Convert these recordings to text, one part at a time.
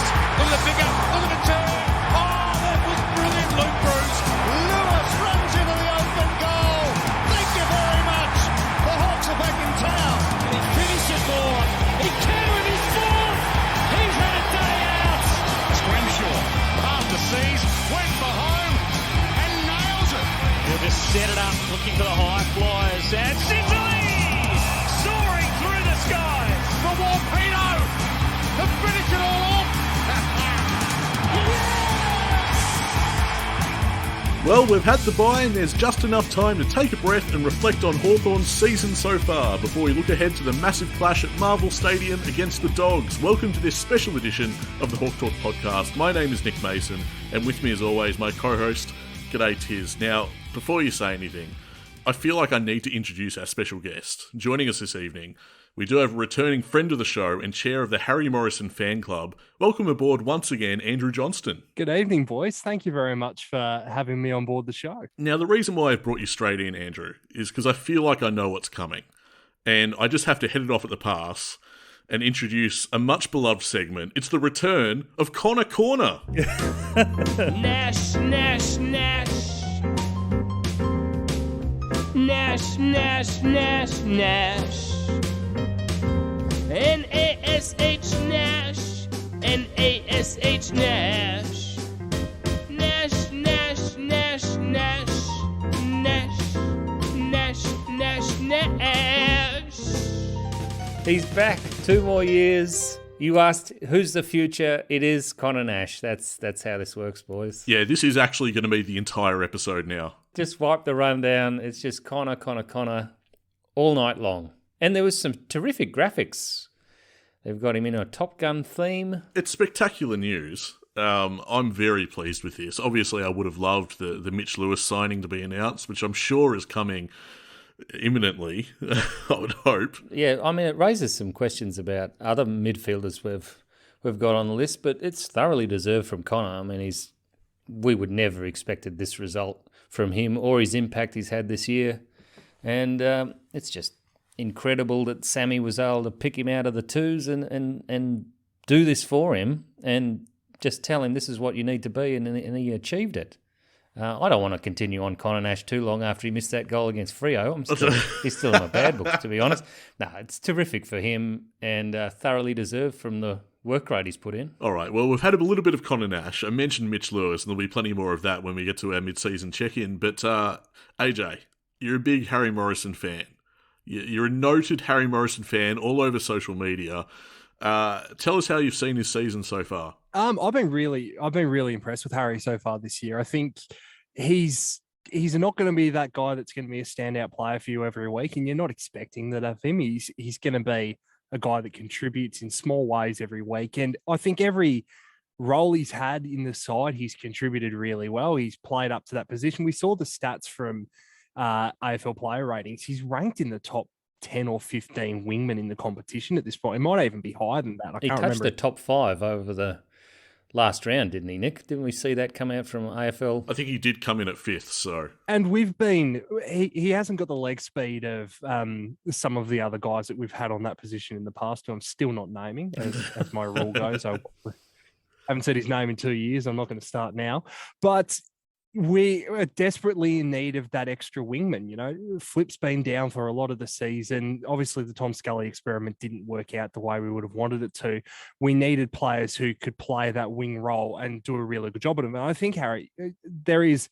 Lewis. Look at the figure. Look at the turn. Oh, that was brilliant, Luke Bruce. Lewis runs into the open goal. Thank you very much. The Hawks are back in town. And he finishes on. He can with his fourth. He's had a day out. Scrimshaw, half the seas, went for home and nails it. He'll just set it up, looking for the high flyers. And Sicily soaring through the skies. For Warpino to finish it all off. Well, we've had the bye and there's just enough time to take a breath and reflect on Hawthorn's season so far before we look ahead to the massive clash at Marvel Stadium against the Dogs. Welcome to this special edition of the Hawk Talk podcast. My name is Nick Mason and with me as always my co-host, G'day Tiz. Now, before you say anything, I feel like I need to introduce our special guest. Joining us this evening, we do have a returning friend of the show and chair of the Harry Morrison fan club. Welcome aboard once again, Andrew Johnston. Good evening, boys. Thank you very much for having me on board the show. Now, the reason why I've brought you straight in, Andrew, is because I feel like I know what's coming. And I just have to head it off at the pass and introduce a much-beloved segment. It's the return of Connor Corner. Nash, Nash, Nash. Nash, Nash, Nash, Nash. N-A-S-H, Nash. N-A-S-H, Nash. Nash, Nash, Nash, Nash. Nash, Nash, Nash, Nash. He's back 2 more years. You asked, who's the future? It is Connor Nash. That's how this works, boys. Yeah, this is actually going to be the entire episode now. Just wipe the rundown. It's just Connor all night long. And there was some terrific graphics. They've got him in a Top Gun theme. It's spectacular news. I'm very pleased with this. Obviously, I would have loved the Mitch Lewis signing to be announced, which I'm sure is coming imminently, I would hope. Yeah, I mean, it raises some questions about other midfielders we've got on the list, but it's thoroughly deserved from Connor. I mean, we would never expected this result from him or his impact he's had this year. And it's just incredible that Sammy was able to pick him out of the twos and do this for him and just tell him this is what you need to be, and he achieved it. I don't want to continue on Connor Nash too long after he missed that goal against Freo. He's still in my bad books, to be honest. No, it's terrific for him and thoroughly deserved from the work rate he's put in. All right, well, we've had a little bit of Connor Nash. I mentioned Mitch Lewis, and there'll be plenty more of that when we get to our mid-season check-in. But AJ, you're a big Harry Morrison fan. You're a noted Harry Morrison fan all over social media. Tell us how you've seen his season so far. I've been really impressed with Harry so far this year. I think he's not going to be that guy that's going to be a standout player for you every week, and you're not expecting that of him. He's going to be a guy that contributes in small ways every week, and I think every role he's had in the side, he's contributed really well. He's played up to that position. We saw the stats from AFL player ratings. He's ranked in the top 10 or 15 wingmen in the competition at this point. It might even be higher than that. He touched the top 5 over the last round, didn't he, Nick? Didn't we see that come out from AFL? I think he did come in at 5th, so. And he hasn't got the leg speed of some of the other guys that we've had on that position in the past, who I'm still not naming, as my rule goes. I haven't said his name in 2 years. I'm not going to start now. But we are desperately in need of that extra wingman. You know, Flip's been down for a lot of the season. Obviously, the Tom Scully experiment didn't work out the way we would have wanted it to. We needed players who could play that wing role and do a really good job at it. And I think, Harry, there is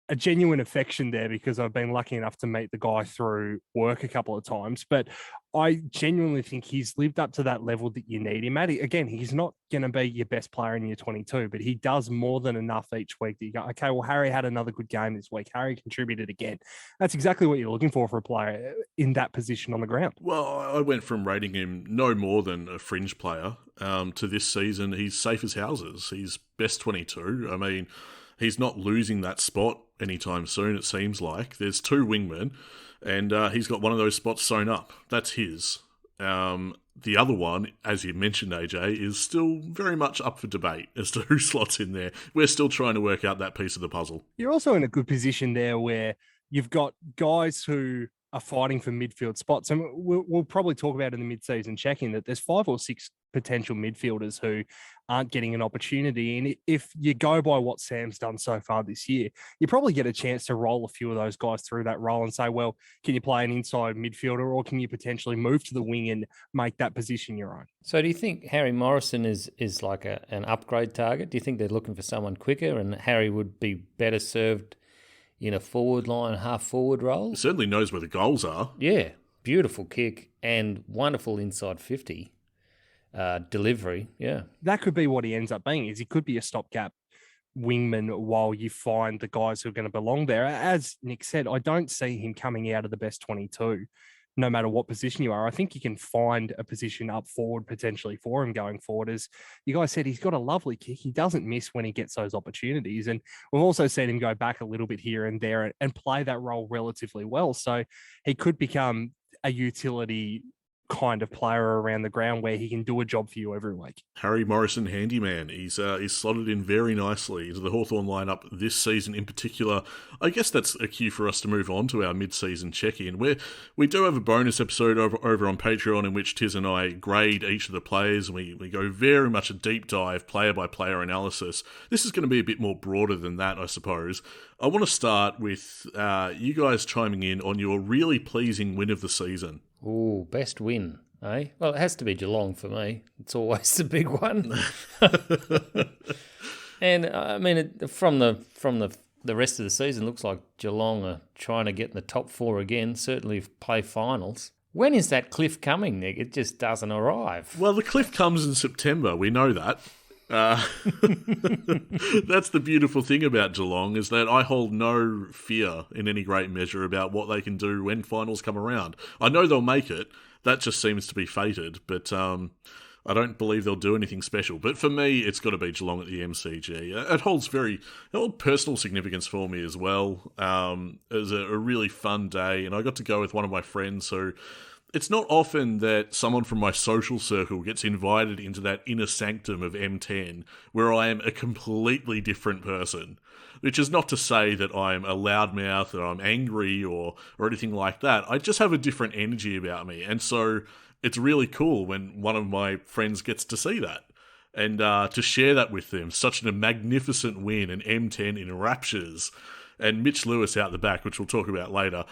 a genuine affection there because I've been lucky enough to meet the guy through work a couple of times. But I genuinely think he's lived up to that level that you need him at. Again, he's not going to be your best player in year 22, but he does more than enough each week that you go, okay, well, Harry had another good game this week. Harry contributed again. That's exactly what you're looking for a player in that position on the ground. Well, I went from rating him no more than a fringe player to this season. He's safe as houses. He's best 22. I mean, he's not losing that spot anytime soon, it seems like. There's 2 wingmen, and he's got one of those spots sewn up. That's his. The other one, as you mentioned, AJ, is still very much up for debate as to who slots in there. We're still trying to work out that piece of the puzzle. You're also in a good position there where you've got guys who are fighting for midfield spots. And we'll probably talk about in the mid-season check-in that there's 5 or 6 potential midfielders who aren't getting an opportunity. And if you go by what Sam's done so far this year, you probably get a chance to roll a few of those guys through that role and say, well, can you play an inside midfielder, or can you potentially move to the wing and make that position your own? So do you think Harry Morrison is like an upgrade target? Do you think they're looking for someone quicker, and Harry would be better served in a forward line, half forward role? He certainly knows where the goals are. Yeah, beautiful kick and wonderful inside 50 delivery. Yeah, that could be what he ends up being. Is he could be a stopgap wingman while you find the guys who are going to belong there. As Nick said, I don't see him coming out of the best 22, no matter what position you are. I think you can find a position up forward potentially for him going forward. As you guys said, he's got a lovely kick. He doesn't miss when he gets those opportunities. And we've also seen him go back a little bit here and there and play that role relatively well. So he could become a utility kind of player around the ground where he can do a job for you every week. Harry Morrison, handyman. He's slotted in very nicely into the Hawthorn lineup this season in particular. I guess that's a cue for us to move on to our mid-season check-in, where we do have a bonus episode over on Patreon in which Tiz and I grade each of the players, and we go very much a deep dive, player-by-player analysis. This is going to be a bit more broader than that, I suppose. I want to start with you guys chiming in on your really pleasing win of the season. Ooh, best win, eh? Well, it has to be Geelong for me. It's always the big one. And I mean, from the rest of the season, looks like Geelong are trying to get in the top four again. Certainly play finals. When is that cliff coming, Nick? It just doesn't arrive. Well, the cliff comes in September. We know that. That's the beautiful thing about Geelong, is that I hold no fear in any great measure about what they can do when finals come around. I know they'll make it. That just seems to be fated, but I don't believe they'll do anything special. But for me, it's got to be Geelong at the MCG. It holds personal significance for me as well. It was a really fun day, and I got to go with one of my friends who... It's not often that someone from my social circle gets invited into that inner sanctum of M10 where I am a completely different person, which is not to say that I'm a loudmouth or I'm angry or anything like that. I just have a different energy about me. And so it's really cool when one of my friends gets to see that and to share that with them. Such a magnificent win, and M10 in raptures, and Mitch Lewis out the back, which we'll talk about later.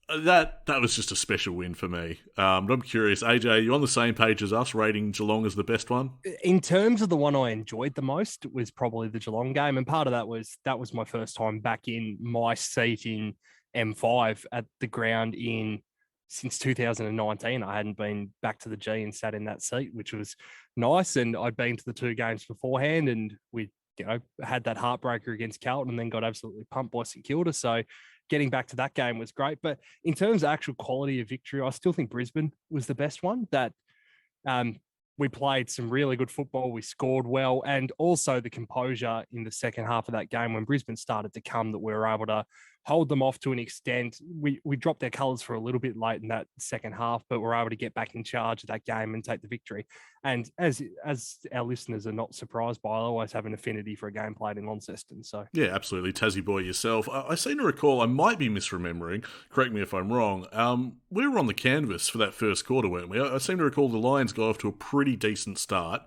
That was just a special win for me. But I'm curious, AJ, are you on the same page as us, rating Geelong as the best one? In terms of the one I enjoyed the most was probably the Geelong game, and part of that was my first time back in my seat in M5 at the ground since 2019. I hadn't been back to the G and sat in that seat, which was nice. And I'd been to the two games beforehand, and we had that heartbreaker against Carlton and then got absolutely pumped by St Kilda. So getting back to that game was great. But in terms of actual quality of victory, I still think Brisbane was the best one. That we played some really good football. We scored well. And also the composure in the second half of that game when Brisbane started to come, that we were able to hold them off to an extent. We dropped their colours for a little bit late in that second half, but we're able to get back in charge of that game and take the victory. And as our listeners are not surprised by, I always have an affinity for a game played in Launceston. So yeah, absolutely. Tassie boy yourself. I seem to recall, I might be misremembering, correct me if I'm wrong, we were on the canvas for that first quarter, weren't we? I seem to recall the Lions got off to a pretty decent start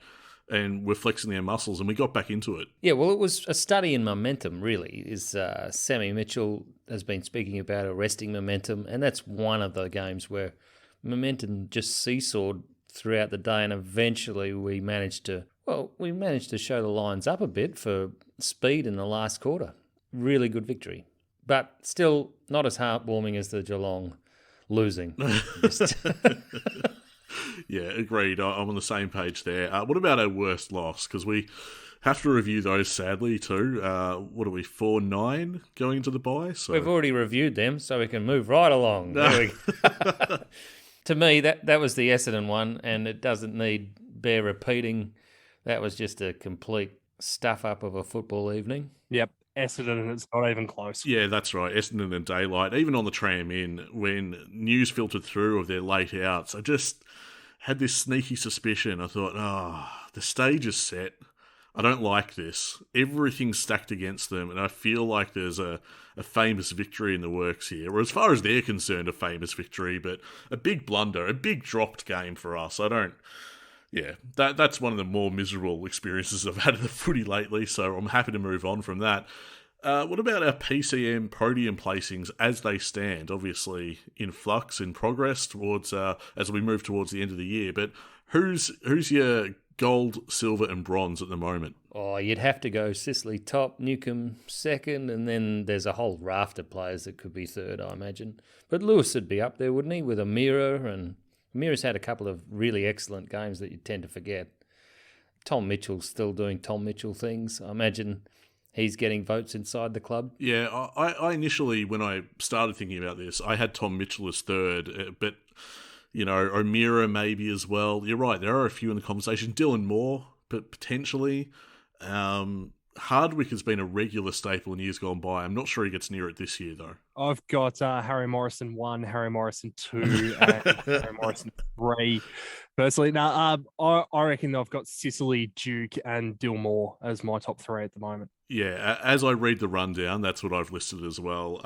and were flexing their muscles, and we got back into it. Yeah, well, it was a study in momentum, really. Sammy Mitchell has been speaking about arresting momentum, and that's one of the games where momentum just seesawed throughout the day, and eventually we managed to show the Lions up a bit for speed in the last quarter. Really good victory. But still not as heartwarming as the Geelong losing. Yeah, agreed. I'm on the same page there. What about our worst loss? Because we have to review those, sadly, too. What are we, 4-9 going into the bye? So we've already reviewed them, so we can move right along. There we go. To me, that was the Essendon one, and it doesn't need bare repeating. That was just a complete stuff-up of a football evening. Yep. Essendon, and it's not even close. Yeah, that's right. Essendon and daylight. Even on the tram in, when news filtered through of their late outs, I just had this sneaky suspicion. I thought, the stage is set. I don't like this. Everything's stacked against them, and I feel like there's a famous victory in the works here. Or as far as they're concerned, a famous victory, but a big blunder, a big dropped game for us. I don't Yeah, that's one of the more miserable experiences I've had in the footy lately, so I'm happy to move on from that. What about our PCM podium placings as they stand? Obviously in flux, in progress towards as we move towards the end of the year. But who's your gold, silver, and bronze at the moment? Oh, you'd have to go Sicily top, Newcomb second, and then there's a whole raft of players that could be third, I imagine. But Lewis would be up there, wouldn't he, with Amira, and Amira's had a couple of really excellent games that you tend to forget. Tom Mitchell's still doing Tom Mitchell things. I imagine he's getting votes inside the club. Yeah, I initially, when I started thinking about this, I had Tom Mitchell as third, but, you know, O'Meara maybe as well. You're right, there are a few in the conversation. Dylan Moore, but potentially. Hardwick has been a regular staple in years gone by. I'm not sure he gets near it this year, though. I've got Harry Morrison 1, Harry Morrison 2, and Harry Morrison 3. Personally, now I reckon I've got Sicily, Duke, and Dillmore as my top 3 at the moment. Yeah, as I read the rundown, that's what I've listed as well.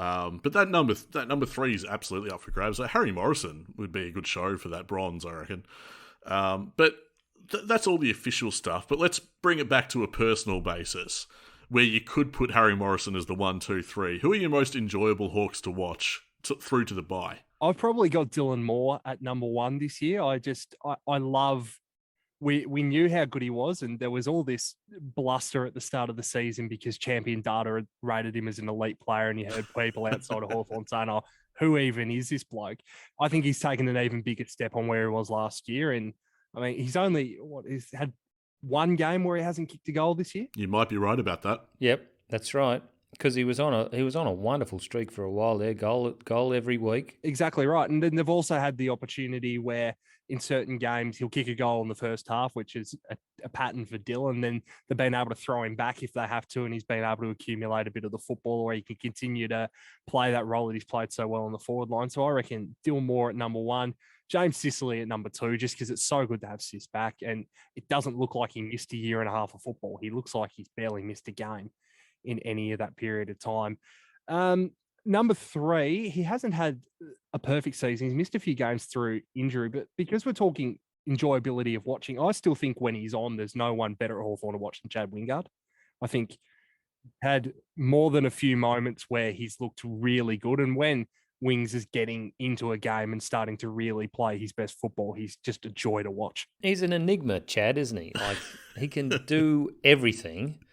But that number 3 is absolutely up for grabs. So Harry Morrison would be a good show for that bronze, I reckon. But that's all the official stuff. But let's bring it back to a personal basis, where you could put Harry Morrison as the 1, 2, 3. Who are your most enjoyable Hawks to watch through to the bye? I've probably got Dylan Moore at number 1 this year. I love. We knew how good he was, and there was all this bluster at the start of the season because Champion Data had rated him as an elite player, and you heard people outside of Hawthorn saying, "Oh, who even is this bloke?" I think he's taken an even bigger step on where he was last year, and I mean, he's only he's had one game where he hasn't kicked a goal this year. You might be right about that. Yep, that's right. Because he was on a wonderful streak for a while there, goal every week. Exactly right. And then they've also had the opportunity where in certain games he'll kick a goal in the first half, which is a pattern for Dylan. Then they've been able to throw him back if they have to, and he's been able to accumulate a bit of the football where he can continue to play that role that he's played so well on the forward line. So I reckon Dylan Moore at number 1, James Sicily at number 2, just because it's so good to have Sis back. And it doesn't look like he missed a year and a half of football. He looks like he's barely missed a game in any of that period of time. Number 3, he hasn't had a perfect season. He's missed a few games through injury, but because we're talking enjoyability of watching, I still think when he's on, there's no one better at Hawthorn to watch than Chad Wingard. I think had more than a few moments where he's looked really good. And when Wings is getting into a game and starting to really play his best football, he's just a joy to watch. He's an enigma, Chad, isn't he? Like, he can do everything,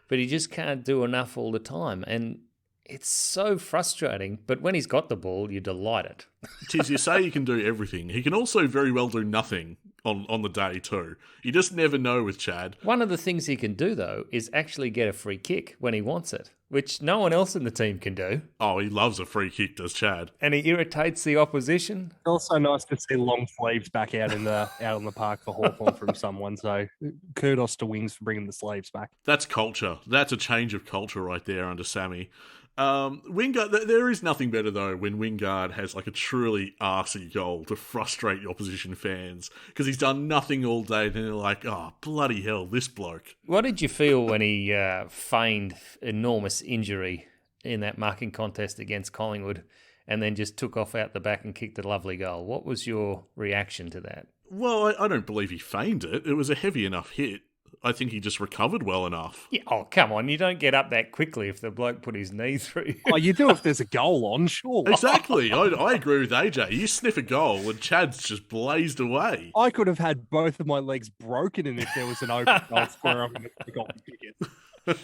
but he just can't do enough all the time. And it's so frustrating. But when he's got the ball, you're delighted. Tiz, you say he can do everything. He can also very well do nothing on the day too. You just never know with Chad. One of the things he can do, though, is actually get a free kick when he wants it, which no one else in the team can do. Oh, he loves a free kick, does Chad. And he irritates the opposition. Also nice to see long sleeves back out on the park for Hawthorn from someone. So kudos to Wings for bringing the sleeves back. That's culture. That's a change of culture right there under Sammy. Wingard, there is nothing better though when Wingard has like a truly arsey goal to frustrate the opposition fans because he's done nothing all day. And they're like, "Oh bloody hell, this bloke!" What did you feel when he feigned enormous injury in that marking contest against Collingwood, and then just took off out the back and kicked a lovely goal? What was your reaction to that? Well, I don't believe he feigned it. It was a heavy enough hit. I think he just recovered well enough. Yeah, oh, come on. You don't get up that quickly if the bloke put his knee through. Oh, you do if there's a goal on, sure. Exactly. I agree with AJ. You sniff a goal and Chad's just blazed away. I could have had both of my legs broken in if there was an open goal square up and the goal ticket.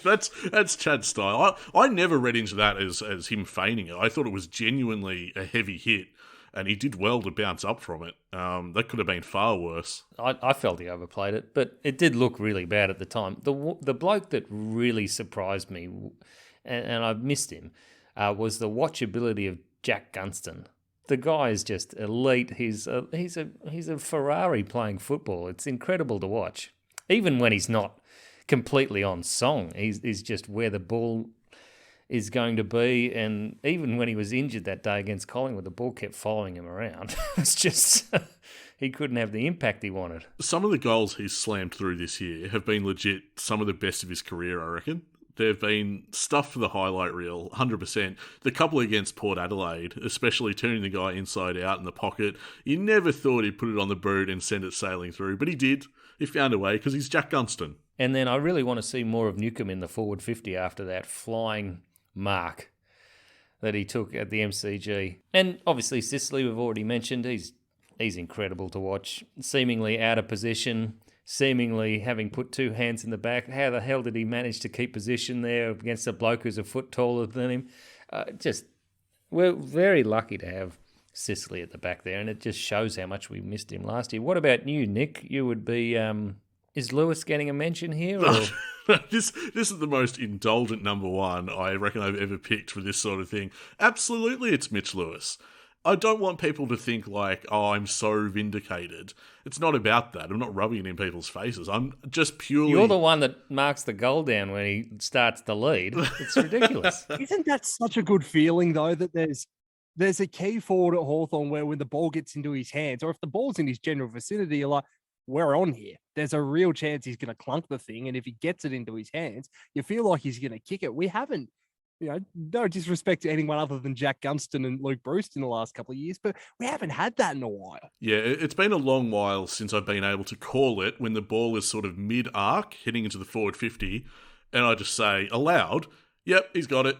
That's Chad's style. I never read into that as him feigning it. I thought it was genuinely a heavy hit, and he did well to bounce up from it. That could have been far worse. I felt he overplayed it, but it did look really bad at the time. The bloke that really surprised me, and I missed him, was the watchability of Jack Gunston. The guy is just elite. He's a Ferrari playing football. It's incredible to watch. Even when he's not completely on song, he's just where the ball is going to be. And even when he was injured that day against Collingwood, the ball kept following him around. It's just he couldn't have the impact he wanted. Some of the goals he's slammed through this year have been legit some of the best of his career, I reckon. they've been stuff for the highlight reel, 100%. The couple against Port Adelaide, especially turning the guy inside out in the pocket, you never thought he'd put it on the boot and send it sailing through, but he did. He found a way because he's Jack Gunston. And then I really want to see more of Newcombe in the forward 50 after that flying mark that he took at the MCG. And obviously Sicily, we've already mentioned, he's incredible to watch. Seemingly out of position, seemingly having put two hands in the back. How the hell did he manage to keep position there against a bloke who's a foot taller than him? We're very lucky to have Sicily at the back there, and it just shows how much we missed him last year. What about you, Nick? You would be... is Lewis getting a mention here? Or? This is the most indulgent number one I reckon I've ever picked for this sort of thing. Absolutely, it's Mitch Lewis. I don't want people to think like, oh, I'm so vindicated. It's not about that. I'm not rubbing it in people's faces. I'm just purely... You're the one that marks the goal down when he starts to lead. It's ridiculous. Isn't that such a good feeling, though, that there's a key forward at Hawthorn where when the ball gets into his hands, or if the ball's in his general vicinity, you're like, we're on here. There's a real chance he's going to clunk the thing. And if he gets it into his hands, you feel like he's going to kick it. We haven't, no disrespect to anyone other than Jack Gunston and Luke Bruce in the last couple of years, but we haven't had that in a while. Yeah, it's been a long while since I've been able to call it when the ball is sort of mid-arc, heading into the forward 50, and I just say aloud, yep, he's got it.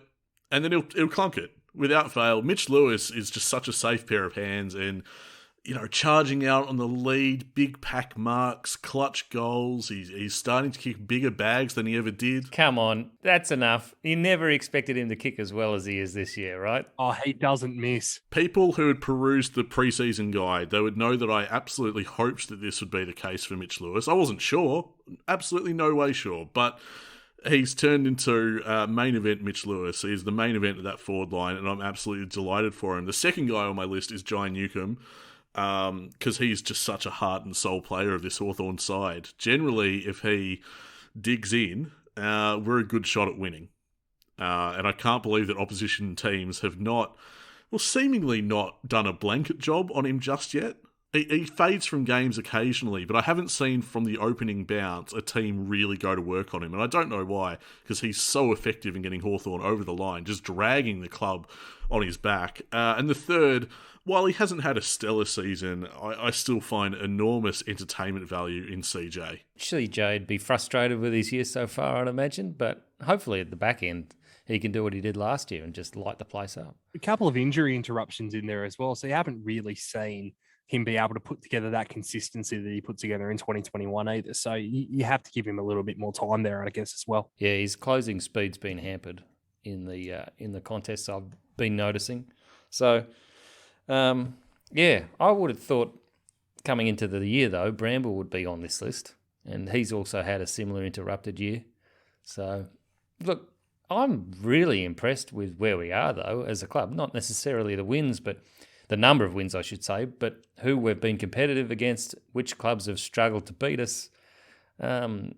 And then he'll clunk it without fail. Mitch Lewis is just such a safe pair of hands, and charging out on the lead, big pack marks, clutch goals. He's starting to kick bigger bags than he ever did. Come on, that's enough. You never expected him to kick as well as he is this year, right? Oh, he doesn't miss. People who had perused the preseason guide, they would know that I absolutely hoped that this would be the case for Mitch Lewis. I wasn't sure, absolutely no way sure, but he's turned into main event Mitch Lewis. He's the main event of that forward line, and I'm absolutely delighted for him. The second guy on my list is Jai Newcombe, because he's just such a heart and soul player of this Hawthorn side. Generally, if he digs in, we're a good shot at winning. And I can't believe that opposition teams have seemingly not done a blanket job on him just yet. He fades from games occasionally, but I haven't seen from the opening bounce a team really go to work on him. And I don't know why, because he's so effective in getting Hawthorn over the line, just dragging the club on his back. And the third, while he hasn't had a stellar season, I still find enormous entertainment value in CJ. CJ'd be frustrated with his year so far, I'd imagine, but hopefully at the back end, he can do what he did last year and just light the place up. A couple of injury interruptions in there as well, so you haven't really seen him be able to put together that consistency that he put together in 2021 either. So you have to give him a little bit more time there, I guess, as well. Yeah, his closing speed's been hampered in the contests I've been noticing. So, I would have thought coming into the year, though, Bramble would be on this list. And he's also had a similar interrupted year. So, look, I'm really impressed with where we are, though, as a club. Not necessarily the wins, but the number of wins, I should say, but who we've been competitive against, which clubs have struggled to beat us.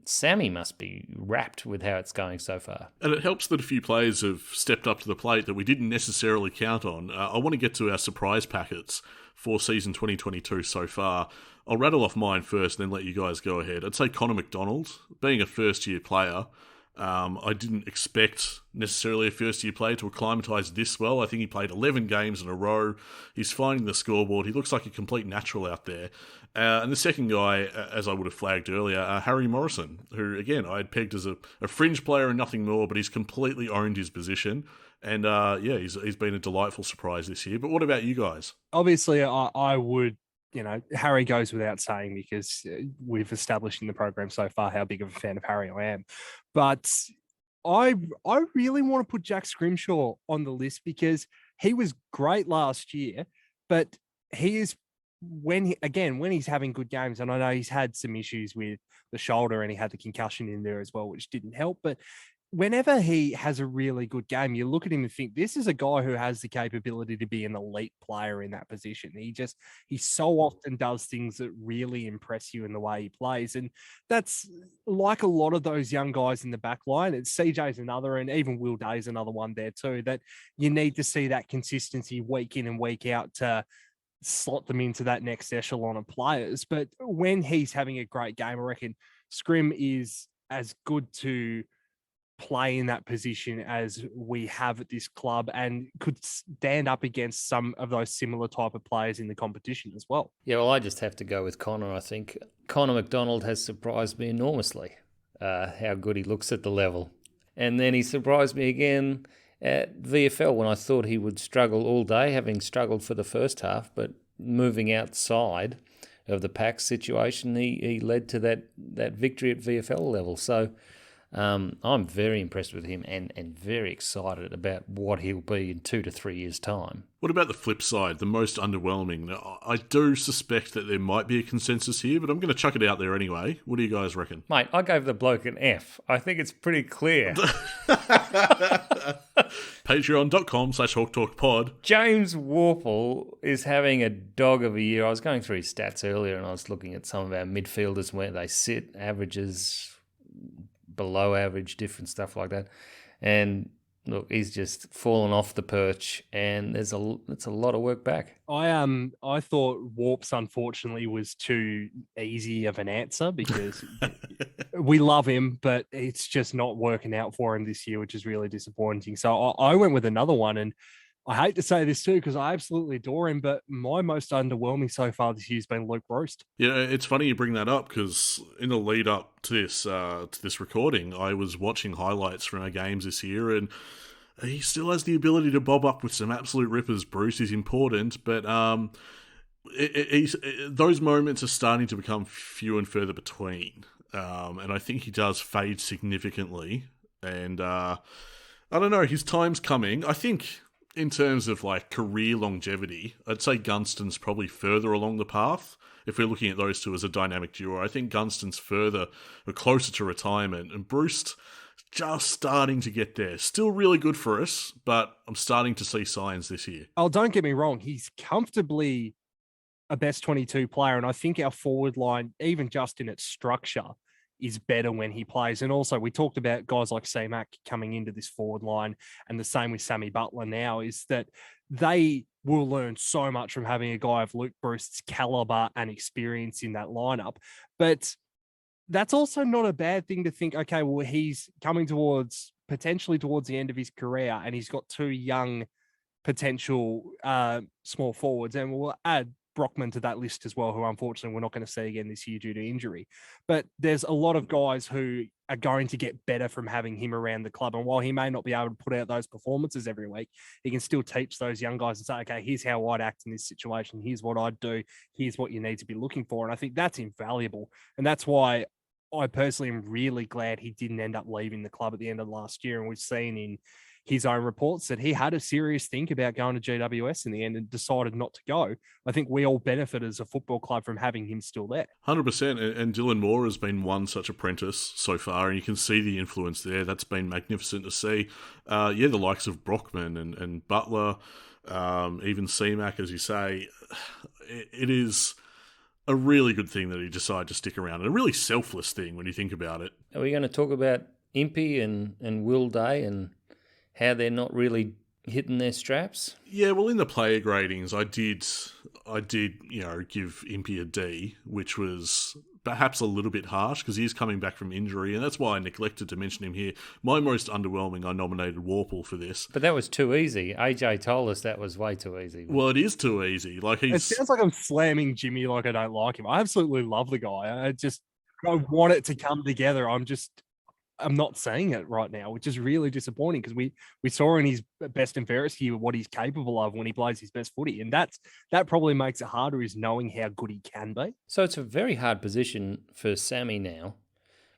Sammy must be wrapped with how it's going so far. And it helps that a few players have stepped up to the plate that we didn't necessarily count on. I want to get to our surprise packets for season 2022 so far. I'll rattle off mine first and then let you guys go ahead. I'd say Connor McDonald, being a first-year player, I didn't expect necessarily a first-year player to acclimatise this well. I think he played 11 games in a row. He's finding the scoreboard. He looks like a complete natural out there. And the second guy, as I would have flagged earlier, Harry Morrison, who, again, I had pegged as a fringe player and nothing more, but he's completely owned his position. And, he's been a delightful surprise this year. But what about you guys? Obviously, I would... Harry goes without saying because we've established in the program so far how big of a fan of Harry I am. But I really want to put Jack Scrimshaw on the list because he was great last year, but he is when he's having good games, and I know he's had some issues with the shoulder and he had the concussion in there as well, which didn't help. But whenever he has a really good game, you look at him and think, this is a guy who has the capability to be an elite player in that position. He so often does things that really impress you in the way he plays. And that's like a lot of those young guys in the back line. It's CJ's another, and even Will Day's another one there too, that you need to see that consistency week in and week out to slot them into that next echelon of players. But when he's having a great game, I reckon Scrim is as good to play in that position as we have at this club and could stand up against some of those similar type of players in the competition as well. Yeah, well, I just have to go with Connor. I think Connor McDonald has surprised me enormously, how good he looks at the level. And then he surprised me again at VFL when I thought he would struggle all day, having struggled for the first half, but moving outside of the pack situation, he led to that victory at VFL level. So I'm very impressed with him and very excited about what he'll be in 2 to 3 years' time. What about the flip side, the most underwhelming? Now, I do suspect that there might be a consensus here, but I'm going to chuck it out there anyway. What do you guys reckon? Mate, I gave the bloke an F. I think it's pretty clear. Patreon.com/HawkTalkPod. James Worpel is having a dog of a year. I was going through his stats earlier and I was looking at some of our midfielders where they sit, averages, below average, different stuff like that. And look, he's just fallen off the perch, and it's a lot of work back. I thought Warps unfortunately was too easy of an answer because we love him, but it's just not working out for him this year, which is really disappointing. So I went with another one, and I hate to say this too because I absolutely adore him, but my most underwhelming so far this year has been Luke Breust. Yeah, it's funny you bring that up because in the lead up to this recording, I was watching highlights from our games this year, and he still has the ability to bob up with some absolute rippers. Bruce is important, but those moments are starting to become few and further between, and I think he does fade significantly. And I don't know, his time's coming. I think in terms of like career longevity, I'd say Gunston's probably further along the path. If we're looking at those two as a dynamic duo, I think Gunston's further or closer to retirement, and Bruce just starting to get there. Still really good for us, but I'm starting to see signs this year. Oh, don't get me wrong. He's comfortably a best 22 player, and I think our forward line, even just in its structure, is better when he plays. And also, we talked about guys like C-Mac coming into this forward line, and the same with Sammy Butler now, is that they will learn so much from having a guy of Luke Breust's caliber and experience in that lineup. But that's also not a bad thing to think, okay, well, he's coming potentially towards the end of his career, and he's got two young potential small forwards, and we'll add Brockman to that list as well, who unfortunately we're not going to see again this year due to injury. But there's a lot of guys who are going to get better from having him around the club. And while he may not be able to put out those performances every week, he can still teach those young guys and say, okay, here's how I'd act in this situation. Here's what I'd do. Here's what you need to be looking for. And I think that's invaluable. And that's why I personally am really glad he didn't end up leaving the club at the end of last year. And we've seen in his own reports that he had a serious think about going to GWS in the end and decided not to go. I think we all benefit as a football club from having him still there. 100%. And Dylan Moore has been one such apprentice so far, and you can see the influence there. That's been magnificent to see. The likes of Brockman and Butler, even C-Mac, as you say, it is a really good thing that he decided to stick around, and a really selfless thing when you think about it. Are we going to talk about Impey and Will Day and how they're not really hitting their straps? Yeah, well, in the player gradings, I did, give Impey a D, which was perhaps a little bit harsh because he is coming back from injury, and that's why I neglected to mention him here. My most underwhelming, I nominated Worpel for this. But that was too easy. AJ told us that was way too easy. Well, it is too easy. It sounds like I'm slamming Jimmy like I don't like him. I absolutely love the guy. I want it to come together. I'm not seeing it right now, which is really disappointing because we saw in his best and fairest here what he's capable of when he plays his best footy. And that probably makes it harder, is knowing how good he can be. So it's a very hard position for Sammy now,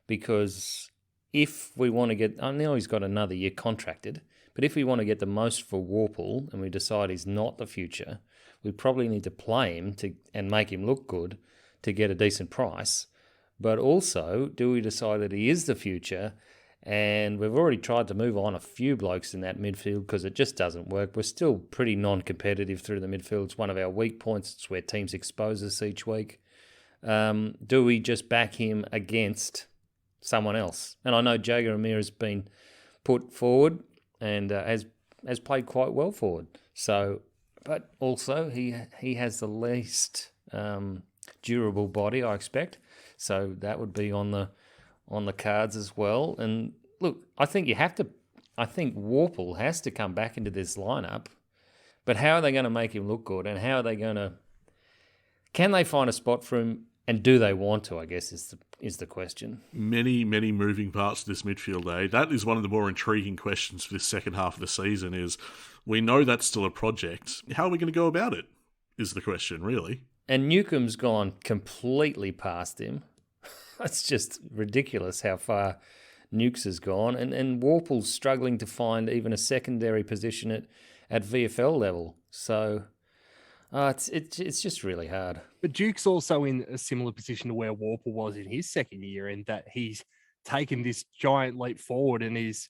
because if we want to get, I know he's got another year contracted, but if we want to get the most for Worpel and we decide he's not the future, we probably need to play him and make him look good to get a decent price. But also, do we decide that he is the future? And we've already tried to move on a few blokes in that midfield because it just doesn't work. We're still pretty non-competitive through the midfield. It's one of our weak points. It's where teams expose us each week. Do we just back him against someone else? And I know Jager Amir has been put forward and has played quite well forward. So, but also he has the least durable body, I expect. So that would be on the cards as well. And look, I think Warple has to come back into this lineup, but how are they going to make him look good, and how are they going to? Can they find a spot for him, and do they want to? I guess is the question. Many moving parts to this midfield, eh? That is one of the more intriguing questions for this second half of the season. Is we know that's still a project. How are we going to go about it? Is the question really? And Newcomb's gone completely past him. It's just ridiculous how far Nukes has gone, and Warple's struggling to find even a secondary position at VFL level. So it's just really hard. But Duke's also in a similar position to where Warple was in his second year, in that he's taken this giant leap forward and is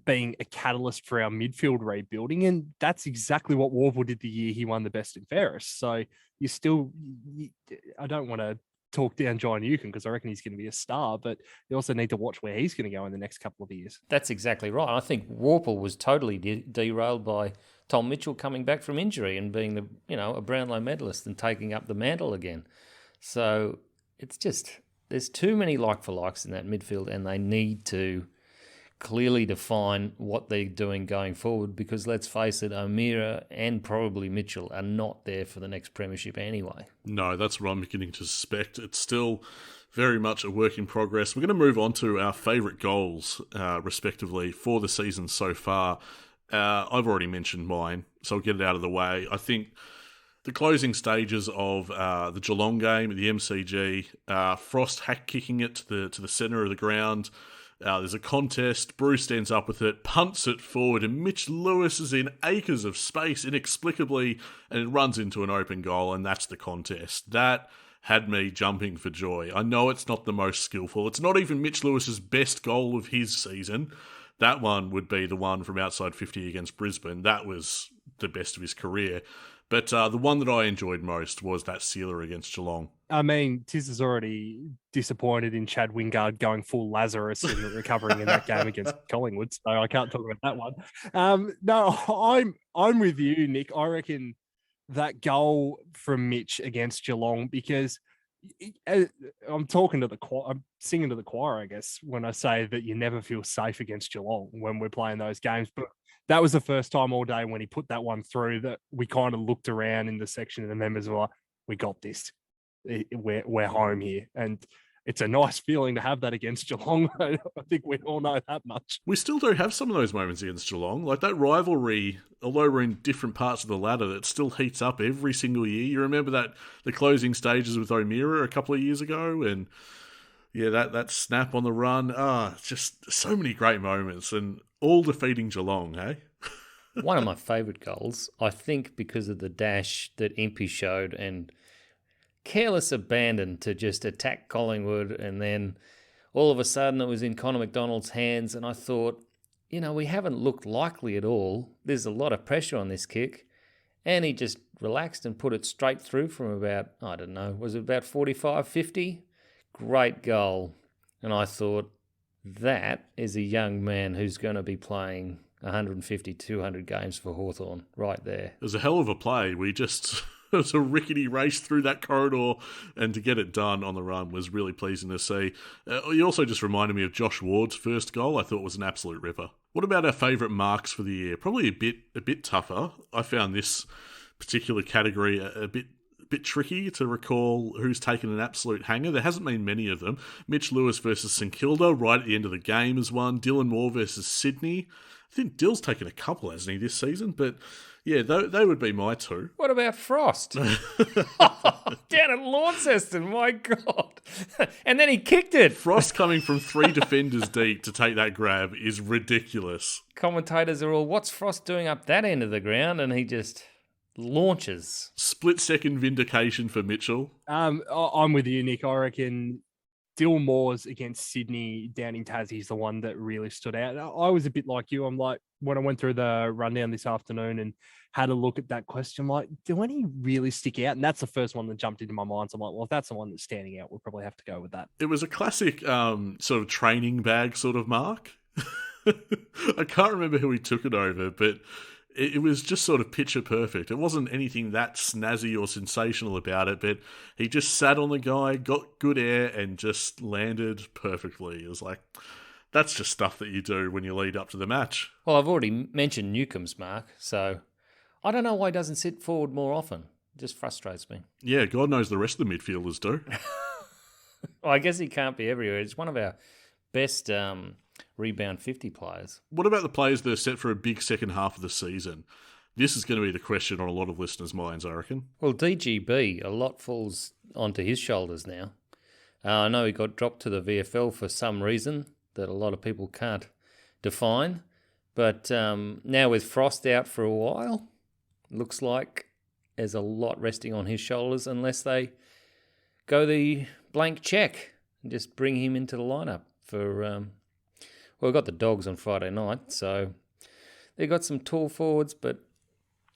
being a catalyst for our midfield rebuilding. And that's exactly what Warple did the year he won the best and fairest. So I don't want to talk down John Newcomb because I reckon he's going to be a star, but you also need to watch where he's going to go in the next couple of years. That's exactly right. I think Warple was totally derailed by Tom Mitchell coming back from injury and being a Brownlow medalist and taking up the mantle again. So it's just, there's too many like-for-likes in that midfield, and they need to clearly define what they're doing going forward, because let's face it, O'Meara and probably Mitchell are not there for the next premiership anyway. No, that's what I'm beginning to suspect. It's still very much a work in progress. We're going to move on to our favourite goals, respectively, for the season so far. I've already mentioned mine, so I'll get it out of the way. I think the closing stages of the Geelong game at the MCG, Frost hack kicking it to the centre of the ground. There's a contest, Bruce stands up with it, punts it forward, and Mitch Lewis is in acres of space inexplicably, and it runs into an open goal, and that's the contest. That had me jumping for joy. I know it's not the most skillful. It's not even Mitch Lewis's best goal of his season. That one would be the one from outside 50 against Brisbane. That was the best of his career. But the one that I enjoyed most was that sealer against Geelong. I mean, Tiz is already disappointed in Chad Wingard going full Lazarus and recovering in that game against Collingwood, so I can't talk about that one. No, I'm with you, Nick. I reckon that goal from Mitch against Geelong, because I'm singing to the choir, I guess, when I say that you never feel safe against Geelong when we're playing those games. But that was the first time all day when he put that one through that we kind of looked around in the section and the members were like, we got this. We're home here. And it's a nice feeling to have that against Geelong. I think we all know that much. We still do have some of those moments against Geelong. Like that rivalry, although we're in different parts of the ladder, that still heats up every single year. You remember the closing stages with O'Meara a couple of years ago, and yeah, that snap on the run. Just so many great moments, and all defeating Geelong, hey? One of my favourite goals, I think, because of the dash that Impey showed and careless abandon to just attack Collingwood, and then all of a sudden it was in Connor McDonald's hands, and I thought, we haven't looked likely at all. There's a lot of pressure on this kick, and he just relaxed and put it straight through from about, I don't know, was it about 45, 50? Great goal. And I thought, that is a young man who's going to be playing 150, 200 games for Hawthorn right there. It was a hell of a play. It was a rickety race through that corridor, and to get it done on the run was really pleasing to see. He also just reminded me of Josh Ward's first goal. I thought was an absolute ripper. What about our favourite marks for the year? Probably a bit tougher. I found this particular category a bit tricky to recall who's taken an absolute hanger. There hasn't been many of them. Mitch Lewis versus St Kilda right at the end of the game is one. Dylan Moore versus Sydney. I think Dill's taken a couple, hasn't he, this season? But yeah, they would be my two. What about Frost? Down at Launceston, my God. And then he kicked it. Frost coming from 3 defenders deep to take that grab is ridiculous. Commentators are all, what's Frost doing up that end of the ground? And he just launches. Split-second vindication for Mitchell. I'm with you, Nick. I reckon Dill Moore's against Sydney down in Tassie is the one that really stood out. I was a bit like you. I'm like, when I went through the rundown this afternoon and had a look at that question, I'm like, do any really stick out? And that's the first one that jumped into my mind. So I'm like, well, if that's the one that's standing out, we'll probably have to go with that. It was a classic sort of training bag sort of mark. I can't remember who he took it over, but it was just sort of picture perfect. It wasn't anything that snazzy or sensational about it, but he just sat on the guy, got good air, and just landed perfectly. It was like, That's just stuff that you do when you lead up to the match. Well, I've already mentioned Newcomb's mark, so I don't know why he doesn't sit forward more often. It just frustrates me. Yeah, God knows the rest of the midfielders do. Well, I guess he can't be everywhere. He's one of our best rebound 50 players. What about the players that are set for a big second half of the season? This is going to be the question on a lot of listeners' minds, I reckon. Well, DGB, a lot falls onto his shoulders now. I know he got dropped to the VFL for some reason that a lot of people can't define. But now with Frost out for a while, looks like there's a lot resting on his shoulders unless they go the blank check and just bring him into the lineup for... well, we've got the Dogs on Friday night, so they've got some tall forwards, but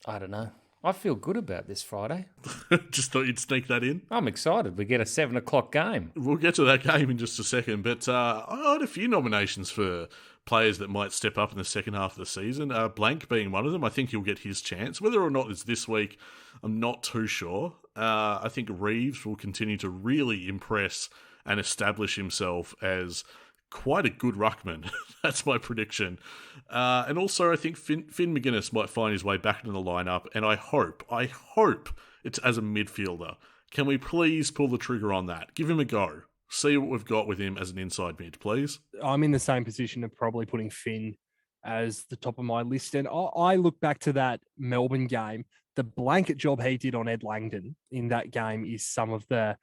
I don't know. I feel good about this Friday. Just thought you'd sneak that in. I'm excited. We get a 7 o'clock game. We'll get to that game in just a second, but I had a few nominations for players that might step up in the second half of the season. Blank being one of them. I think he'll get his chance. Whether or not it's this week, I'm not too sure. I think Reeves will continue to really impress and establish himself as quite a good ruckman. That's my prediction. And also I think Finn McGuinness might find his way back into the lineup, and I hope it's as a midfielder. Can we please pull the trigger on that? Give him a go. See what we've got with him as an inside mid, please. I'm in the same position of probably putting Finn as the top of my list. And I look back to that Melbourne game. The blanket job he did on Ed Langdon in that game is some of the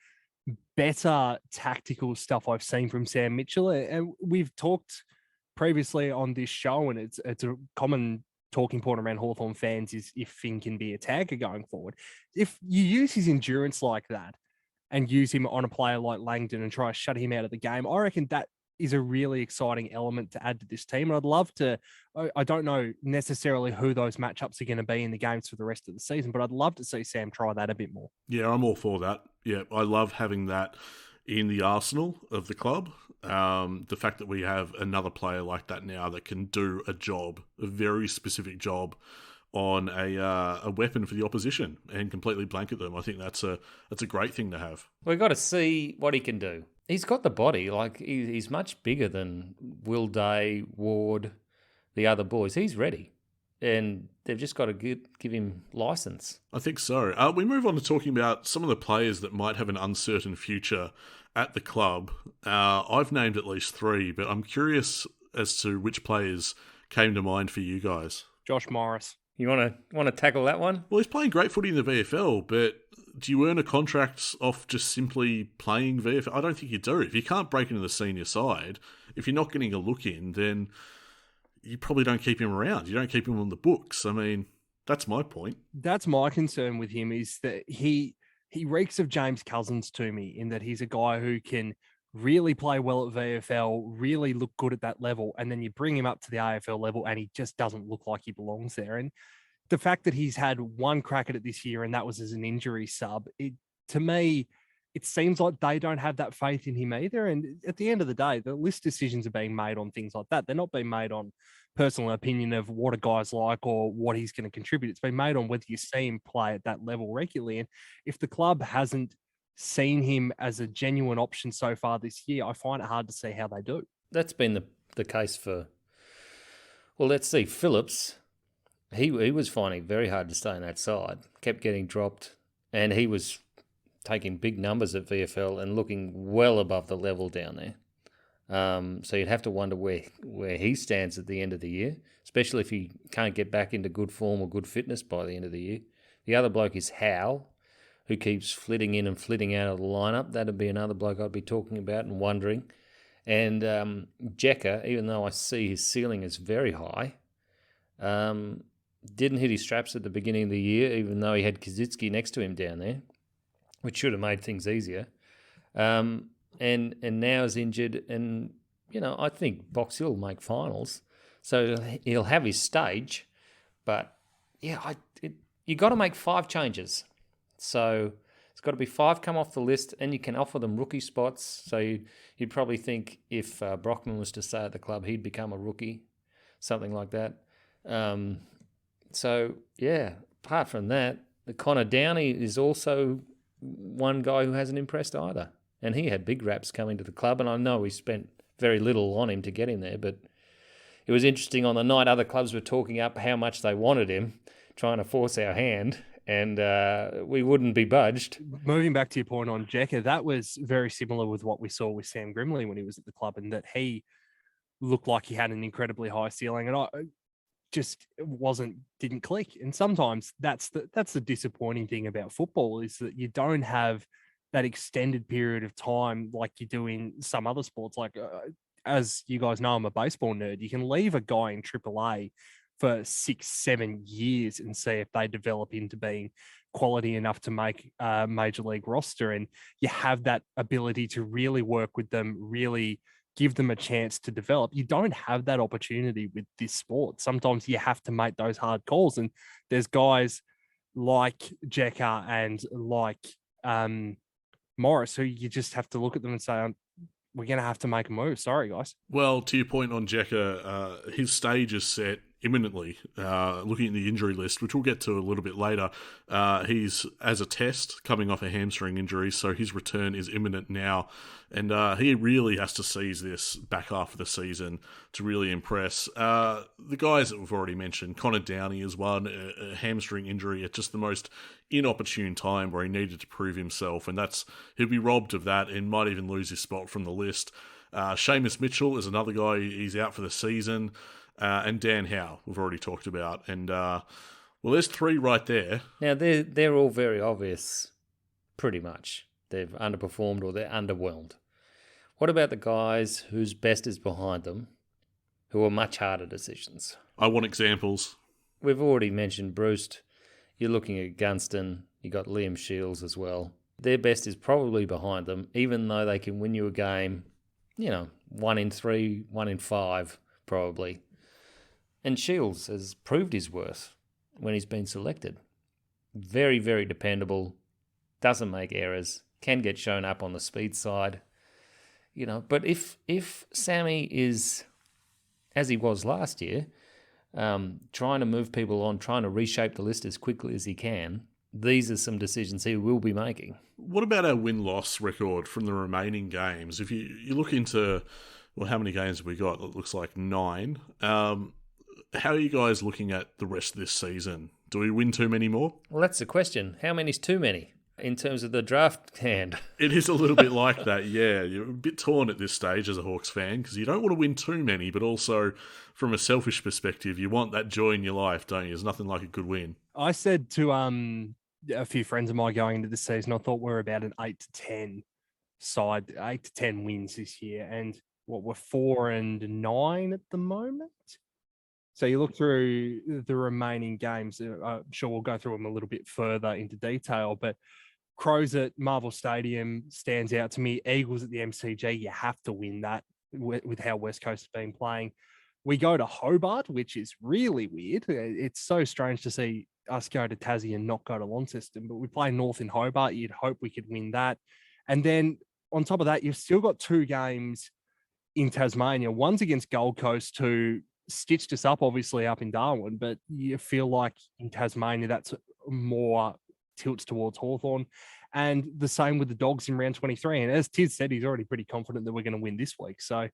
better tactical stuff I've seen from Sam Mitchell. And we've talked previously on this show, and it's a common talking point around Hawthorn fans is if Finn can be a tagger going forward. If you use his endurance like that and use him on a player like Langdon and try to shut him out of the game, I reckon that is a really exciting element to add to this team. And I'd love to, I don't know necessarily who those matchups are going to be in the games for the rest of the season, but I'd love to see Sam try that a bit more. Yeah, I'm all for that. Yeah, I love having that in the arsenal of the club. The fact that we have another player like that now that can do a job, a very specific job on a weapon for the opposition and completely blanket them. I think that's a great thing to have. We've got to see what he can do. He's got the body. Like, he's much bigger than Will Day, Ward, the other boys. He's ready. And they've just got to give him license. I think so. We move on to talking about some of the players that might have an uncertain future at the club. I've named at least 3, but I'm curious as to which players came to mind for you guys. Josh Morris. You want to tackle that one? Well, he's playing great footy in the VFL, but do you earn a contract off just simply playing VFL? I don't think you do. If you can't break into the senior side, if you're not getting a look in, then you probably don't keep him around. You don't keep him on the books. I mean, that's my point. That's my concern with him, is that he reeks of James Cousins to me, in that he's a guy who can really play well at VFL, really look good at that level, and then you bring him up to the AFL level and he just doesn't look like he belongs there. And the fact that he's had one crack at it this year and that was as an injury sub, to me, it seems like they don't have that faith in him either. And at the end of the day, the list decisions are being made on things like that. They're not being made on personal opinion of what a guy's like or what he's going to contribute. It's been made on whether you see him play at that level regularly. And if the club hasn't seen him as a genuine option so far this year, I find it hard to see how they do. That's been the case for, well, let's see, Phillips. He was finding it very hard to stay on that side, kept getting dropped, and he was taking big numbers at VFL and looking well above the level down there. So you'd have to wonder where he stands at the end of the year, especially if he can't get back into good form or good fitness by the end of the year. The other bloke is Howe, who keeps flitting in and flitting out of the lineup. That'd be another bloke I'd be talking about and wondering. And Jekka, even though I see his ceiling is very high, didn't hit his straps at the beginning of the year, even though he had Kaczynski next to him down there, which should have made things easier. And now is injured. And, I think Box Hill will make finals. So he'll have his stage. But, yeah, you got to make 5 changes. So it's got to be 5 come off the list, and you can offer them rookie spots. So you'd probably think if Brockman was to stay at the club, he'd become a rookie, something like that. So, yeah, apart from that, the Connor Downey is also one guy who hasn't impressed either. And he had big raps coming to the club, and I know he spent very little on him to get him there. But it was interesting on the night, other clubs were talking up how much they wanted him, trying to force our hand, and we wouldn't be budged. Moving back to your point on Jekka, that was very similar with what we saw with Sam Grimley when he was at the club, and that he looked like he had an incredibly high ceiling, and I just didn't click. And sometimes that's the disappointing thing about football, is that you don't have that extended period of time like you do in some other sports. Like, as you guys know, I'm a baseball nerd. You can leave a guy in AAA for 6-7 years and see if they develop into being quality enough to make a major league roster. And you have that ability to really work with them, really give them a chance to develop. You don't have that opportunity with this sport. Sometimes you have to make those hard calls. And there's guys like Jekka and like Morris who you just have to look at them and say, we're going to have to make a move. Sorry, guys. Well, to your point on Jekka, his stage is set imminently. Looking at the injury list, which we'll get to a little bit later, he's, as a test, coming off a hamstring injury, so his return is imminent now. And he really has to seize this back half of the season to really impress. The guys that we've already mentioned, Connor Downey is one, a hamstring injury at just the most inopportune time where he needed to prove himself, and he'll be robbed of that and might even lose his spot from the list. Seamus Mitchell is another guy, he's out for the season. And Dan Howe, we've already talked about. And, well, there's three right there. Now, they're all very obvious, pretty much. They've underperformed or they're underwhelmed. What about the guys whose best is behind them, who are much harder decisions? I want examples. We've already mentioned Bruce. You're looking at Gunston. You got Liam Shields as well. Their best is probably behind them, even though they can win you a game, 1 in 3, 1 in 5, probably. And Shields has proved his worth when he's been selected. Very, very dependable, doesn't make errors, can get shown up on the speed side. But if Sammy is, as he was last year, trying to move people on, trying to reshape the list as quickly as he can, these are some decisions he will be making. What about our win-loss record from the remaining games? If you look into, well, how many games have we got? It looks like 9. How are you guys looking at the rest of this season? Do we win too many more? Well, that's the question. How many's too many in terms of the draft hand? It is a little bit like that, yeah. You're a bit torn at this stage as a Hawks fan because you don't want to win too many, but also from a selfish perspective, you want that joy in your life, don't you? There's nothing like a good win. I said to a few friends of mine going into the season, I thought we're about an 8 to 10 side, 8 to 10 wins this year. And we're 4-9 at the moment. So you look through the remaining games, I'm sure we'll go through them a little bit further into detail, but Crows at Marvel Stadium stands out to me. Eagles at the MCG, you have to win that with how West Coast has been playing. We go to Hobart, which is really weird. It's so strange to see us go to Tassie and not go to Launceston, but we play North in Hobart. You'd hope we could win that. And then on top of that, you've still got 2 games in Tasmania. One's against Gold Coast, who stitched us up, obviously, up in Darwin, but you feel like in Tasmania, that's more tilts towards Hawthorn. And the same with the Dogs in round 23. And as Tiz said, he's already pretty confident that we're going to win this week. So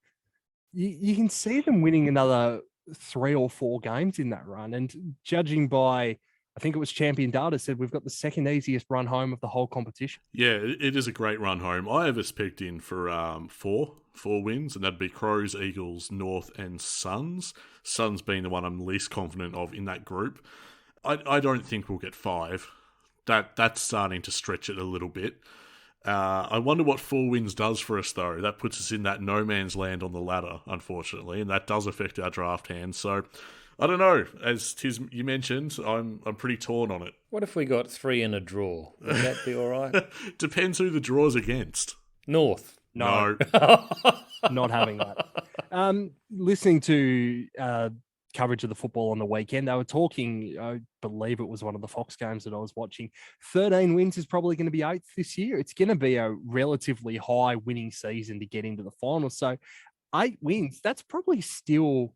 you can see them winning another 3 or 4 games in that run. And judging by, I think it was Champion Data said, we've got the second easiest run home of the whole competition. Yeah, it is a great run home. I have us pegged in for 4 wins, and that'd be Crows, Eagles, North, and Suns. Suns being the one I'm least confident of in that group. I don't think we'll get 5. That's starting to stretch it a little bit. I wonder what 4 wins does for us, though. That puts us in that no man's land on the ladder, unfortunately, and that does affect our draft hand. So I don't know. As Tiz, you mentioned, I'm pretty torn on it. What if we got 3 in a draw? Would that be all right? Depends who the draw's against. North. No. Not having that. Listening to coverage of the football on the weekend, they were talking, I believe it was one of the Fox games that I was watching, 13 wins is probably going to be 8th this year. It's going to be a relatively high winning season to get into the finals. So 8 wins, that's probably still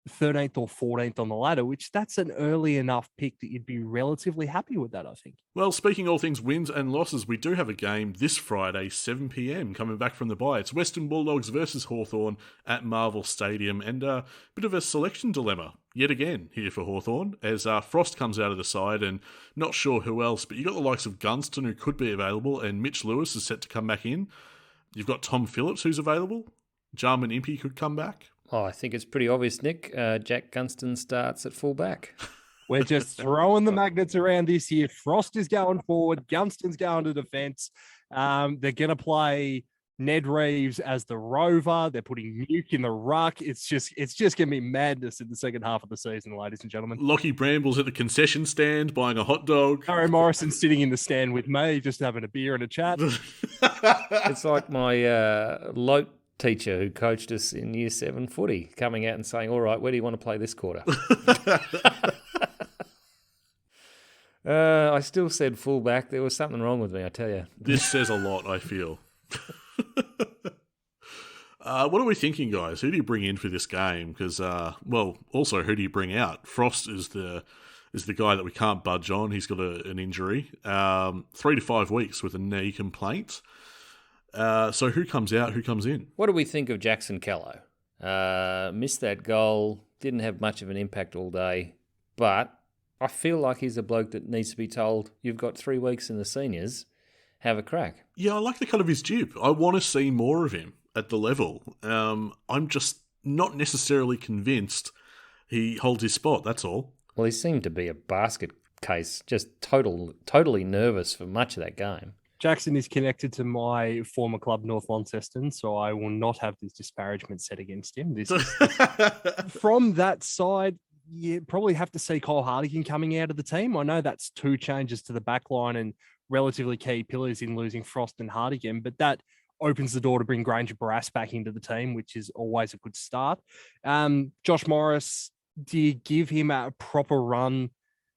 13th or 14th on the ladder, which that's an early enough pick that you'd be relatively happy with that, I think. Well, speaking all things wins and losses, we do have a game this Friday, 7 p.m, coming back from the bye. It's Western Bulldogs versus Hawthorn at Marvel Stadium, and a bit of a selection dilemma yet again here for Hawthorn, as Frost comes out of the side, and not sure who else, but you've got the likes of Gunston, who could be available, and Mitch Lewis is set to come back in. You've got Tom Phillips, who's available. Jarman Impey could come back. Oh, I think it's pretty obvious, Nick. Jack Gunston starts at fullback. We're just throwing the magnets around this year. Frost is going forward. Gunston's going to defence. They're going to play Ned Reeves as the rover. They're putting Nuke in the ruck. It's just going to be madness in the second half of the season, ladies and gentlemen. Lockie Bramble's at the concession stand buying a hot dog. Harry Morrison sitting in the stand with me, just having a beer and a chat. It's like my Lote teacher who coached us in Year 7 footy coming out and saying, all right, where do you want to play this quarter? I still said fullback. There was something wrong with me, I tell you. This says a lot, I feel. What are we thinking, guys? Who do you bring in for this game? Because, also, who do you bring out? Frost is the guy that we can't budge on. He's got an injury. 3 to 5 weeks with a knee complaint. So who comes out, who comes in? What do we think of Jackson Callow? Missed that goal, didn't have much of an impact all day, but I feel like he's a bloke that needs to be told, you've got 3 weeks in the seniors, have a crack. Yeah, I like the cut of his jib. I want to see more of him at the level. I'm just not necessarily convinced he holds his spot, that's all. Well, he seemed to be a basket case, just totally nervous for much of that game. Jackson is connected to my former club, North Launceston, so I will not have this disparagement set against him. From that side, you probably have to see Kyle Hartigan coming out of the team. I know that's 2 changes to the back line and relatively key pillars in losing Frost and Hartigan, but that opens the door to bring Granger Barras back into the team, which is always a good start. Josh Morris, do you give him a proper run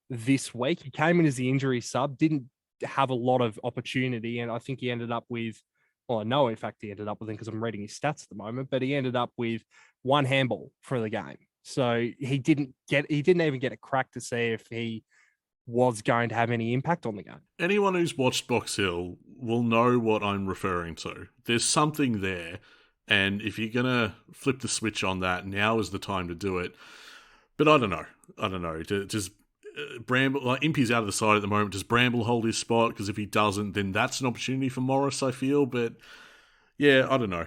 this week? He came in as the injury sub, didn't have a lot of opportunity, and I think he ended up with, well, I know in fact he ended up with, because I'm reading his stats at the moment, but he ended up with 1 handball for the game. So he didn't even get a crack to see if he was going to have any impact on the game. Anyone who's watched Box Hill will know what I'm referring to. There's something there, and if you're going to flip the switch on that, now is the time to do it. But I don't know. Does Bramble, like Impey's out of the side at the moment, does Bramble hold his spot? Because if he doesn't, then that's an opportunity for Morris, I feel. But yeah, I don't know.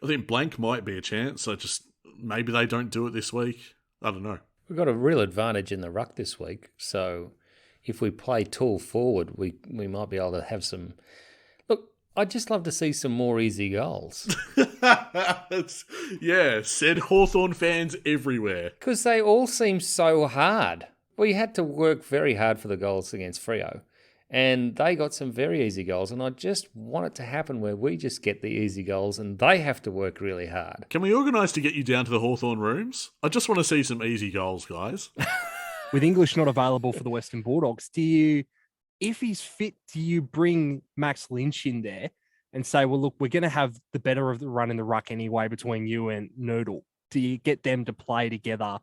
I think Blank might be a chance. Maybe they don't do it this week. I don't know. We've got a real advantage in the ruck this week. So if we play tall forward, we might be able to have some... Look, I'd just love to see some more easy goals. Said Hawthorn fans everywhere. Because they all seem so hard. We had to work very hard for the goals against Freo, and they got some very easy goals, and I just want it to happen where we just get the easy goals and they have to work really hard. Can we organise to get you down to the Hawthorn rooms? I just want to see some easy goals, guys. With English not available for the Western Bulldogs, if he's fit, do you bring Max Lynch in there and say, well, look, we're going to have the better of the run in the ruck anyway between you and Noodle? Do you get them to play together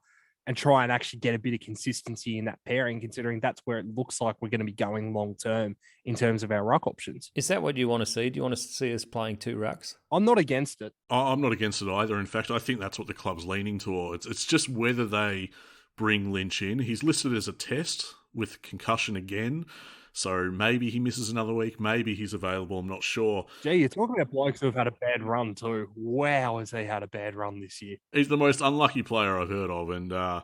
and try and actually get a bit of consistency in that pairing, considering that's where it looks like we're going to be going long-term in terms of our ruck options? Is that what you want to see? Do you want to see us playing 2 rucks? I'm not against it. I'm not against it either. In fact, I think that's what the club's leaning towards. It's just whether they bring Lynch in. He's listed as a test with concussion again. So maybe he misses another week. Maybe he's available. I'm not sure. Gee, you're talking about blokes who have had a bad run too. Wow, has he had a bad run this year? He's the most unlucky player I've heard of. And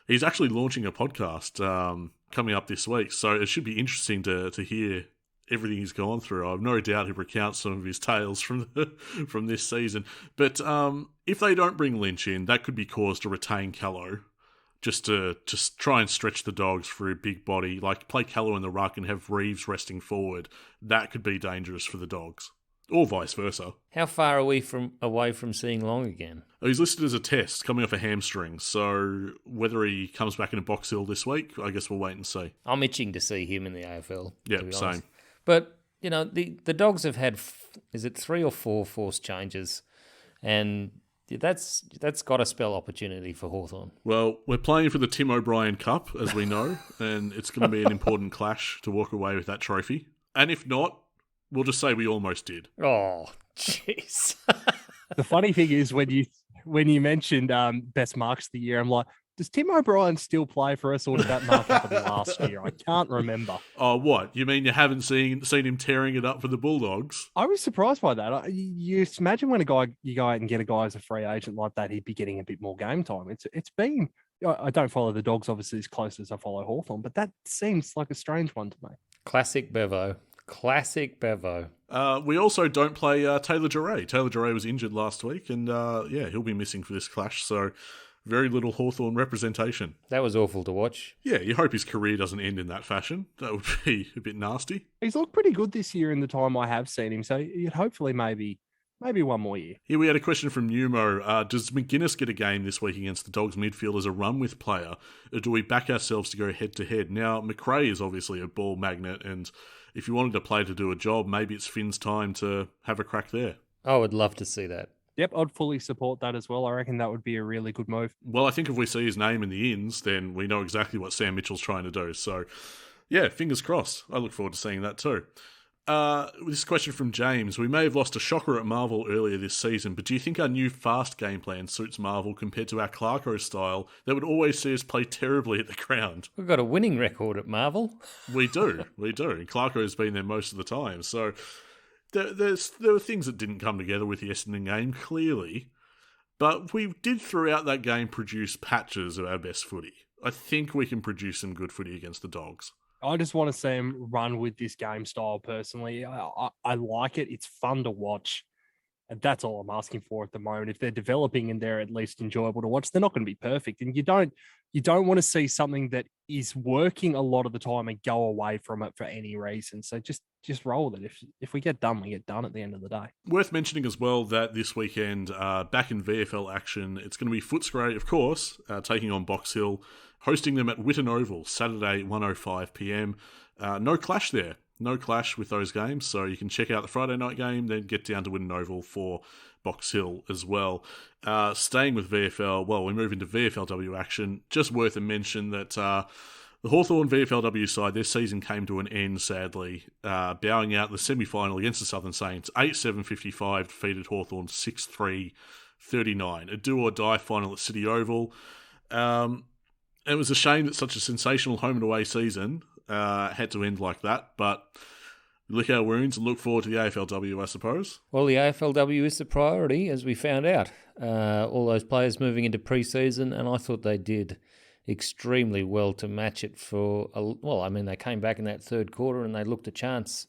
he's actually launching a podcast coming up this week. So it should be interesting to hear everything he's gone through. I've no doubt he'll recount some of his tales from this season. But if they don't bring Lynch in, that could be cause to retain Callow. Just to try and stretch the Dogs for a big body, like play Callow in the ruck and have Reeves resting forward. That could be dangerous for the Dogs, or vice versa. How far are we away from seeing Long again? He's listed as a test, coming off a hamstring. So whether he comes back in a Box Hill this week, I guess we'll wait and see. I'm itching to see him in the AFL. Yeah, same. But the Dogs have had, is it 3 or 4 forced changes, and Yeah, that's got to spell opportunity for Hawthorn. Well, we're playing for the Tim O'Brien Cup, as we know, and it's going to be an important clash to walk away with that trophy. And if not, we'll just say we almost did. Oh, jeez. The funny thing is when you mentioned best marks of the year, I'm like, does Tim O'Brien still play for us, or did that mark happen last year? I can't remember. Oh, what? You mean you haven't seen him tearing it up for the Bulldogs? I was surprised by that. You imagine when you go out and get a guy as a free agent like that, he'd be getting a bit more game time. It's been. I don't follow the Dogs obviously as close as I follow Hawthorn, but that seems like a strange one to me. Classic Bevo. We also don't play Taylor Duray. Taylor Duray was injured last week, and he'll be missing for this clash. So very little Hawthorn representation. That was awful to watch. Yeah, you hope his career doesn't end in that fashion. That would be a bit nasty. He's looked pretty good this year in the time I have seen him, so you'd hopefully maybe one more year. Here we had a question from Numo. Does McGuinness get a game this week against the Dogs midfield as a run-with player, or do we back ourselves to go head-to-head? Now, McRae is obviously a ball magnet, and if you wanted a player to do a job, maybe it's Finn's time to have a crack there. I would love to see that. Yep, I'd fully support that as well. I reckon that would be a really good move. Well, I think if we see his name in the ins, then we know exactly what Sam Mitchell's trying to do. So, yeah, fingers crossed. I look forward to seeing that too. This question from James. We may have lost a shocker at Marvel earlier this season, but do you think our new fast game plan suits Marvel compared to our Clarko style that would always see us play terribly at the ground? We've got a winning record at Marvel. We do. And Clarko's been there most of the time. So there were things that didn't come together with the Essendon game, clearly. But we did throughout that game produce patches of our best footy. I think we can produce some good footy against the Dogs. I just want to see him run with this game style personally. I like it. It's fun to watch. And that's all I'm asking for at the moment. If they're developing and they're at least enjoyable to watch, they're not going to be perfect. And you don't want to see something that is working a lot of the time and go away from it for any reason. So just roll with it. If we get done, we get done at the end of the day. Worth mentioning as well that this weekend, back in VFL action, it's going to be Footscray, of course, taking on Box Hill, hosting them at Whitten Oval, Saturday, 1:05 p.m. No clash there. No clash with those games, so you can check out the Friday night game, then get down to Whitten Oval for Box Hill as well. Staying with VFL, well, we move into VFLW action. Just worth a mention that the Hawthorn VFLW side, their season came to an end, sadly, bowing out the semi-final against the Southern Saints. 8-7-55 defeated Hawthorn 6-3-39. A do-or-die final at City Oval. It was a shame that such a sensational home and away season had to end like that, but lick our wounds and look forward to the AFLW, I suppose. Well, the AFLW is the priority, as we found out. All those players moving into pre-season, and I thought they did extremely well to match it they came back in that third quarter and they looked a chance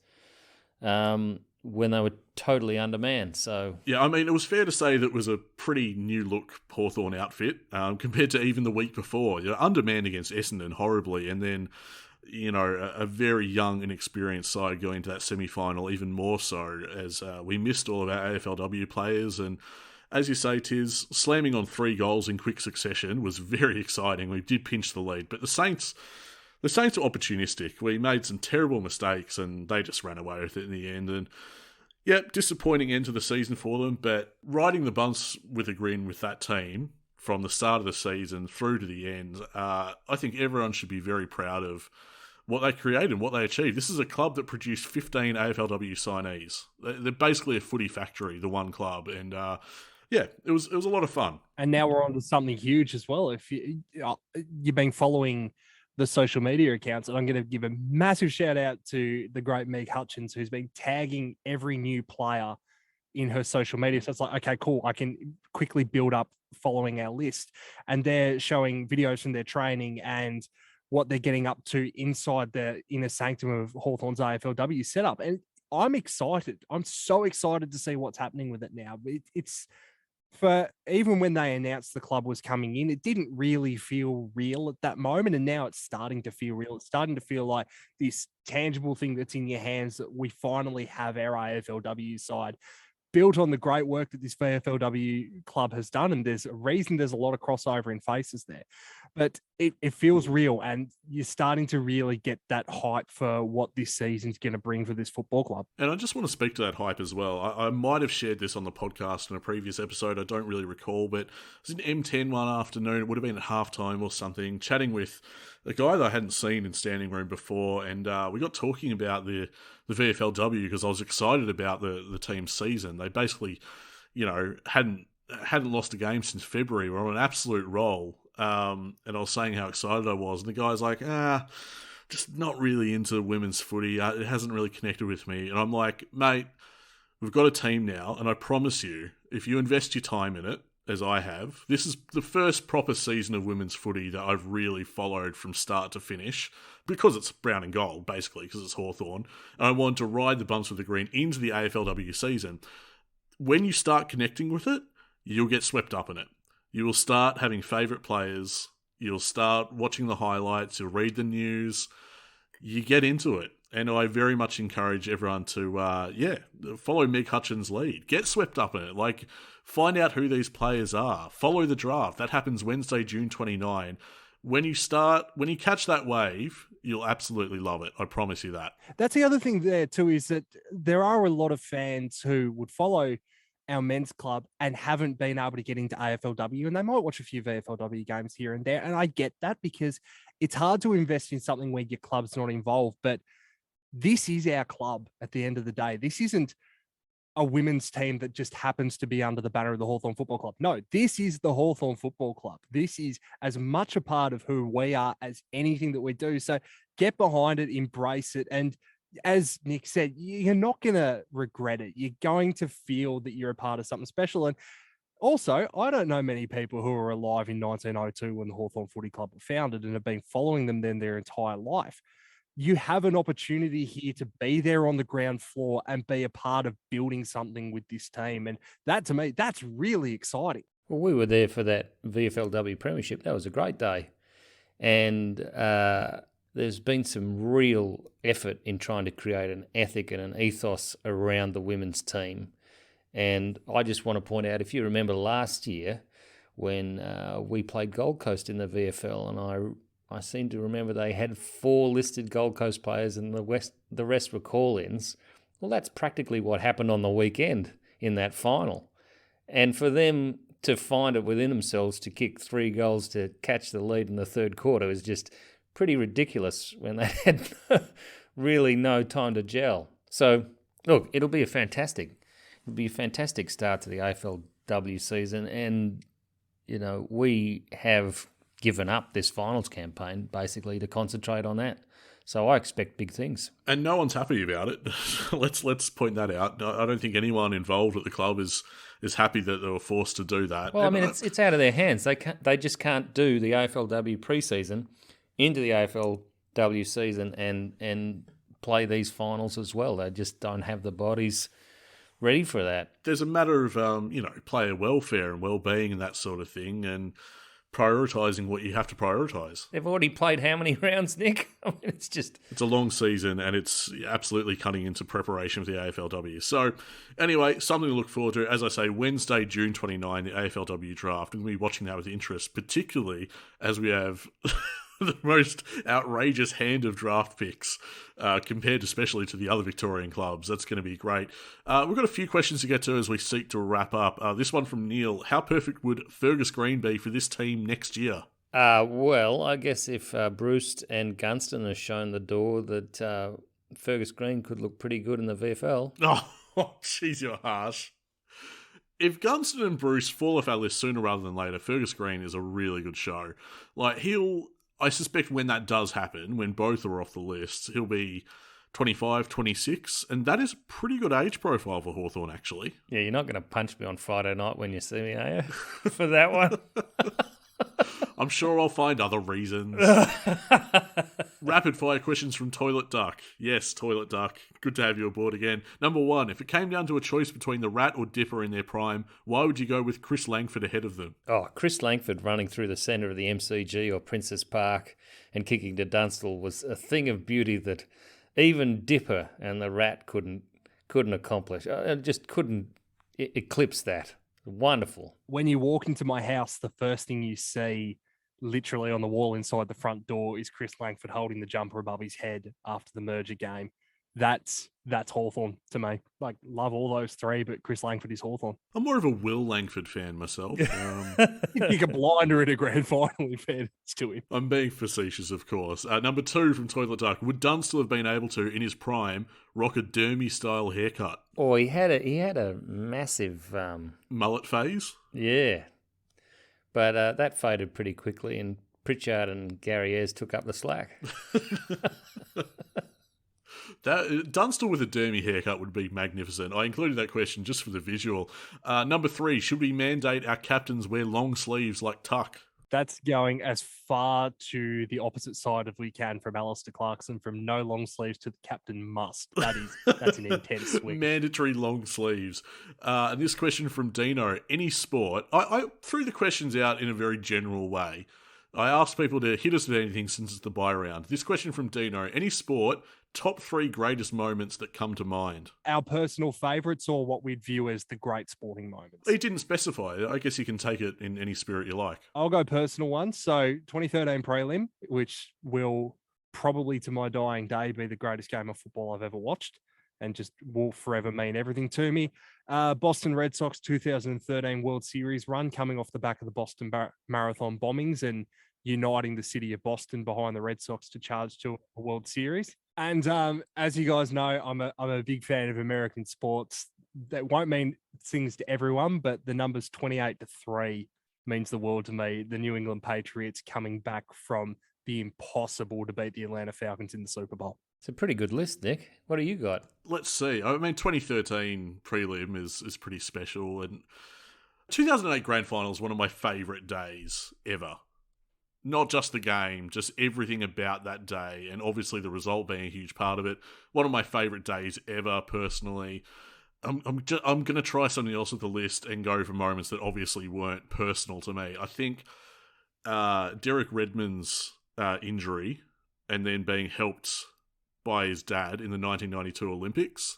when they were totally undermanned. So yeah, I mean, it was fair to say that it was a pretty new-look Hawthorn outfit compared to even the week before. Undermanned against Essendon horribly, and then a very young and experienced side going into that semi-final, even more so, as we missed all of our AFLW players. And as you say, Tiz, slamming on 3 goals in quick succession was very exciting. We did pinch the lead, but the Saints were opportunistic. We made some terrible mistakes, and they just ran away with it in the end. And yeah, disappointing end to the season for them, but riding the bumps with a grin with that team from the start of the season through to the end, I think everyone should be very proud of what they created and what they achieved. This is a club that produced 15 AFLW signees. They're basically a footy factory, the one club. And it was a lot of fun. And now we're on to something huge as well. If you've been following the social media accounts, and I'm going to give a massive shout out to the great Meg Hutchins, who's been tagging every new player in her social media. So it's like, okay, cool. I can quickly build up following our list. And they're showing videos from their training and what they're getting up to inside the inner sanctum of Hawthorn's AFLW setup. And I'm excited. I'm so excited to see what's happening with it now. It's for even when they announced the club was coming in, it didn't really feel real at that moment. And now it's starting to feel real. It's starting to feel like this tangible thing that's in your hands, that we finally have our AFLW side built on the great work that this VFLW club has done. And there's a reason there's a lot of crossover in faces there. but it feels real, and you're starting to really get that hype for what this season's going to bring for this football club. And I just want to speak to that hype as well. I might have shared this on the podcast in a previous episode. I don't really recall, but it was in M10 one afternoon. It would have been at halftime or something, chatting with a guy that I hadn't seen in standing room before. And we got talking about the VFLW because I was excited about the team's season. They basically, hadn't lost a game since February. We're on an absolute roll. And I was saying how excited I was. And the guy's like, just not really into women's footy. It hasn't really connected with me. And I'm like, mate, we've got a team now. And I promise you, if you invest your time in it, as I have, this is the first proper season of women's footy that I've really followed from start to finish because it's brown and gold, basically, because it's Hawthorn. And I wanted to ride the bumps with the green into the AFLW season. When you start connecting with it, you'll get swept up in it. You will start having favourite players. You'll start watching the highlights. You'll read the news. You get into it. And I very much encourage everyone to, follow Meg Hutchins' lead. Get swept up in it. Find out who these players are. Follow the draft. That happens Wednesday, June 29. When you catch that wave, you'll absolutely love it. I promise you that. That's the other thing there too, is that there are a lot of fans who would follow our men's club and haven't been able to get into AFLW, and they might watch a few VFLW games here and there. And I get that because it's hard to invest in something where your club's not involved, but this is our club at the end of the day. This isn't a women's team that just happens to be under the banner of the Hawthorn Football Club. No, this is the Hawthorn Football Club. This is as much a part of who we are as anything that we do. So get behind it, embrace it, and as Nick said, you're not going to regret it. You're going to feel that you're a part of something special. And also, I don't know many people who are alive in 1902 when the Hawthorn Footy Club were founded and have been following them then their entire life. You have an opportunity here to be there on the ground floor and be a part of building something with this team. And that, to me, that's really exciting. Well, we were there for that VFLW Premiership. That was a great day. And there's been some real effort in trying to create an ethic and an ethos around the women's team. And I just want to point out, if you remember last year when we played Gold Coast in the VFL, and I seem to remember they had 4 listed Gold Coast players and the rest were call-ins. Well, that's practically what happened on the weekend in that final. And for them to find it within themselves to kick 3 goals to catch the lead in the third quarter is just pretty ridiculous when they had really no time to gel. So, look, it'll be a fantastic start to the AFLW season. And, we have given up this finals campaign basically to concentrate on that. So I expect big things. And no one's happy about it. Let's point that out. I don't think anyone involved at the club is happy that they were forced to do that. Well, I mean, it's out of their hands. They just can't do the AFLW preseason into the AFLW season and play these finals as well. They just don't have the bodies ready for that. There's a matter of player welfare and well-being and that sort of thing, and prioritising what you have to prioritise. They've already played how many rounds, Nick? I mean, it's a long season, and it's absolutely cutting into preparation for the AFLW. So, anyway, something to look forward to. As I say, Wednesday, June 29, the AFLW draft. We're going to be watching that with interest, particularly as we have the most outrageous hand of draft picks compared especially to the other Victorian clubs. That's going to be great. We've got a few questions to get to as we seek to wrap up. This one from Neil. How perfect would Fergus Green be for this team next year? Well, I guess if Bruce and Gunston have shown the door that Fergus Green could look pretty good in the VFL. Oh, jeez, you're harsh. If Gunston and Bruce fall off our list sooner rather than later, Fergus Green is a really good show. I suspect when that does happen, when both are off the list, he'll be 25, 26, and that is a pretty good age profile for Hawthorn, actually. Yeah, you're not going to punch me on Friday night when you see me, are you? For that one? I'm sure I'll find other reasons. Rapid fire questions from Toilet Duck. Yes, Toilet Duck. Good to have you aboard again. Number 1, if it came down to a choice between the Rat or Dipper in their prime, why would you go with Chris Langford ahead of them? Oh, Chris Langford running through the centre of the MCG or Princess Park and kicking to Dunstall was a thing of beauty that even Dipper and the Rat couldn't accomplish. Just couldn't eclipse that. Wonderful. When you walk into my house, the first thing you see literally on the wall inside the front door is Chris Langford holding the jumper above his head after the merger game. That's Hawthorn to me. Like, love all those three, but Chris Langford is Hawthorn. I'm more of a Will Langford fan myself. He can blinder in a grand final in fairness to him. I'm being facetious, of course. Number 2 from Toilet Duck. Would Dunstall have been able to, in his prime, rock a Dermy-style haircut? Oh, he had a massive Mullet phase? Yeah. But that faded pretty quickly, and Pritchard and Gary Ayres took up the slack. Dunstall with a Dermy haircut would be magnificent. I included that question just for the visual. Number 3, should we mandate our captains wear long sleeves like Tuck? That's going as far to the opposite side as we can from Alistair Clarkson, from no long sleeves to the captain must. That's an intense swing. Mandatory long sleeves. And this question from Dino, any sport? I threw the questions out in a very general way. I asked people to hit us with anything since it's the bye round. This question from Dino, any sport, top 3 greatest moments that come to mind? Our personal favourites, or what we'd view as the great sporting moments? He didn't specify. I guess you can take it in any spirit you like. I'll go personal ones. So 2013 prelim, which will probably to my dying day be the greatest game of football I've ever watched and just will forever mean everything to me. Boston Red Sox 2013 World Series run, coming off the back of the Boston Marathon bombings and uniting the city of Boston behind the Red Sox to charge to a World Series. And as you guys know, I'm a big fan of American sports. That won't mean things to everyone, but the numbers 28-3 means the world to me. The New England Patriots coming back from the impossible to beat the Atlanta Falcons in the Super Bowl. It's a pretty good list, Nick. What do you got? Let's see. I mean, 2013 prelim is pretty special. And 2008 Grand Final is one of my favourite days ever. Not just the game, just everything about that day, and obviously the result being a huge part of it. One of my favourite days ever, personally. I'm going to try something else with the list and go for moments that obviously weren't personal to me. I think Derek Redmond's injury and then being helped by his dad in the 1992 Olympics,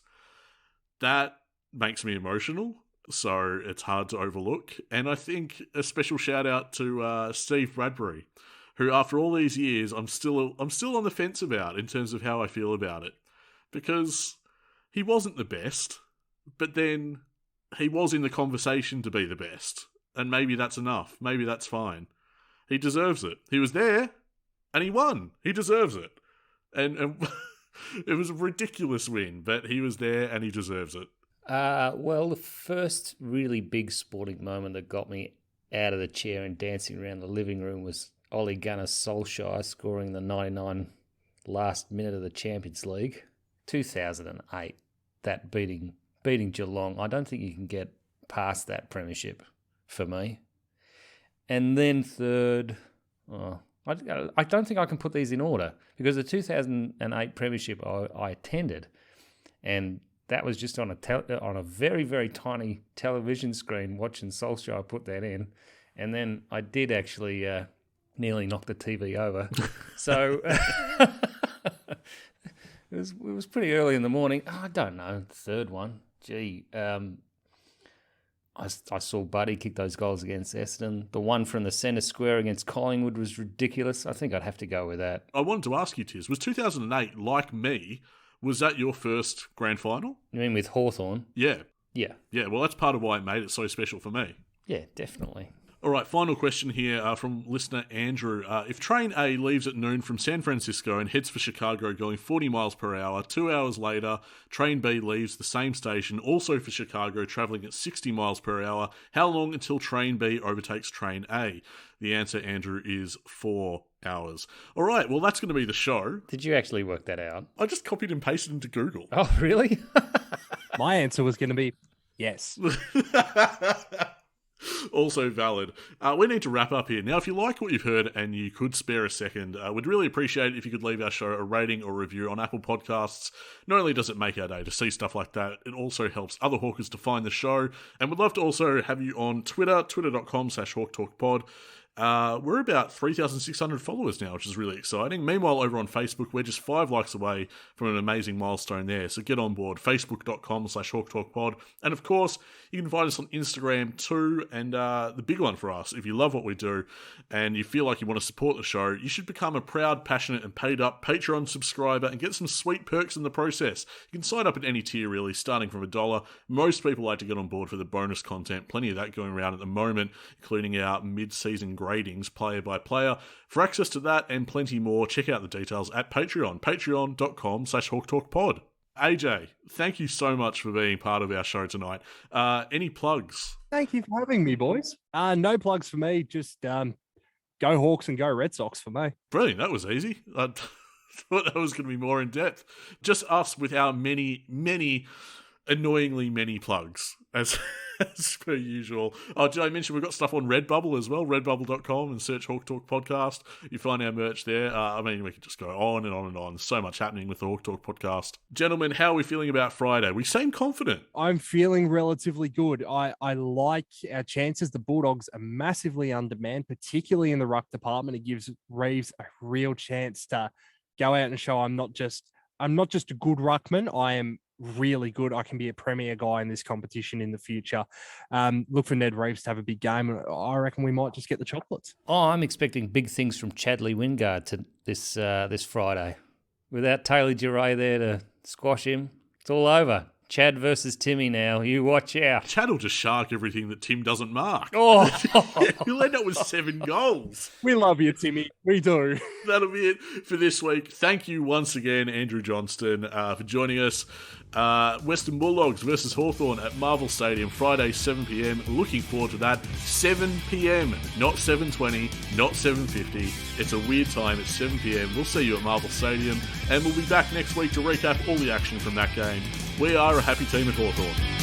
that makes me emotional. So it's hard to overlook. And I think a special shout out to Steve Bradbury, who after all these years, I'm still on the fence about in terms of how I feel about it. Because he wasn't the best, but then he was in the conversation to be the best. And maybe that's enough. Maybe that's fine. He deserves it. He was there and he won. He deserves it. And it was a ridiculous win, but he was there and he deserves it. Well, the first really big sporting moment that got me out of the chair and dancing around the living room was Ole Gunnar Solskjaer scoring the 99 last minute of the Champions League. 2008, that beating Geelong. I don't think you can get past that premiership for me. And then third, I don't think I can put these in order because the 2008 premiership I attended, and that was just on a very, very tiny television screen watching Solskjaer put that in. And then I did actually nearly knock the TV over. So it was pretty early in the morning. I don't know, the third one. Gee, I saw Buddy kick those goals against Essendon. The one from the centre square against Collingwood was ridiculous. I think I'd have to go with that. I wanted to ask you, Tiz, was 2008, like me, was that your first grand final? You mean with Hawthorn? Yeah. Yeah. Yeah, well, that's part of why it made it so special for me. Yeah, definitely. All right, final question here from listener Andrew. If Train A leaves at noon from San Francisco and heads for Chicago going 40 miles per hour, 2 hours later, Train B leaves the same station, also for Chicago, travelling at 60 miles per hour, how long until Train B overtakes Train A? The answer, Andrew, is 4 hours. All right, well, that's going to be the show. Did you actually work that out? I just copied and pasted into Google. Oh, really? My answer was going to be yes. Also valid. We need to wrap up here. Now, if you like what you've heard and you could spare a second, we'd really appreciate it if you could leave our show a rating or review on Apple Podcasts. Not only does it make our day to see stuff like that, it also helps other Hawkers to find the show. And we'd love to also have you on Twitter, twitter.com/HawkTalkPod. We're about 3,600 followers now, which is really exciting. Meanwhile, over on Facebook, we're just 5 likes away from an amazing milestone there. So get on board, facebook.com/HawkTalkPod. And of course, you can find us on Instagram too. And the big one for us, if you love what we do and you feel like you want to support the show, you should become a proud, passionate and paid up Patreon subscriber and get some sweet perks in the process. You can sign up at any tier really, starting from $1. Most people like to get on board for the bonus content. Plenty of that going around at the moment, including our mid-season ratings player by player. For access to that and plenty more, check out the details at Patreon, patreon.com/HawkTalkPod. AJ, thank you so much for being part of our show tonight. Any plugs? Thank you for having me, boys. No plugs for me. Just go Hawks and go Red Sox for me. Brilliant. That was easy. I thought that was going to be more in depth. Just us with our many, annoyingly many plugs, as per usual. Oh, did I mention we've got stuff on Redbubble as well? Redbubble.com, and search Hawk Talk Podcast. You find our merch there. I mean, we could just go on and on and on. So much happening with the Hawk Talk Podcast. Gentlemen, how are we feeling about Friday? We seem confident. I'm feeling relatively good. I like our chances. The Bulldogs are massively undermanned, particularly in the ruck department. It gives Reeves a real chance to go out and show I'm not just a good ruckman. I am really good. I can be a premier guy in this competition in the future. Look for Ned Reeves to have a big game. I reckon we might just get the chocolates. Oh, I'm expecting big things from Chadley Wingard to this Friday. Without Taylor Giray there to squash him, it's all over. Chad versus Timmy now. You watch out. Chad will just shark everything that Tim doesn't mark. Oh, He'll end up with 7 goals. We love you, Timmy. We do. That'll be it for this week. Thank you once again, Andrew Johnston, for joining us. Western Bulldogs versus Hawthorn at Marvel Stadium, Friday, 7 p.m. Looking forward to that. 7 p.m, not 7:20, not 7:50. It's a weird time. It's 7 p.m. We'll see you at Marvel Stadium, and we'll be back next week to recap all the action from that game. We are a happy team at Hawthorn.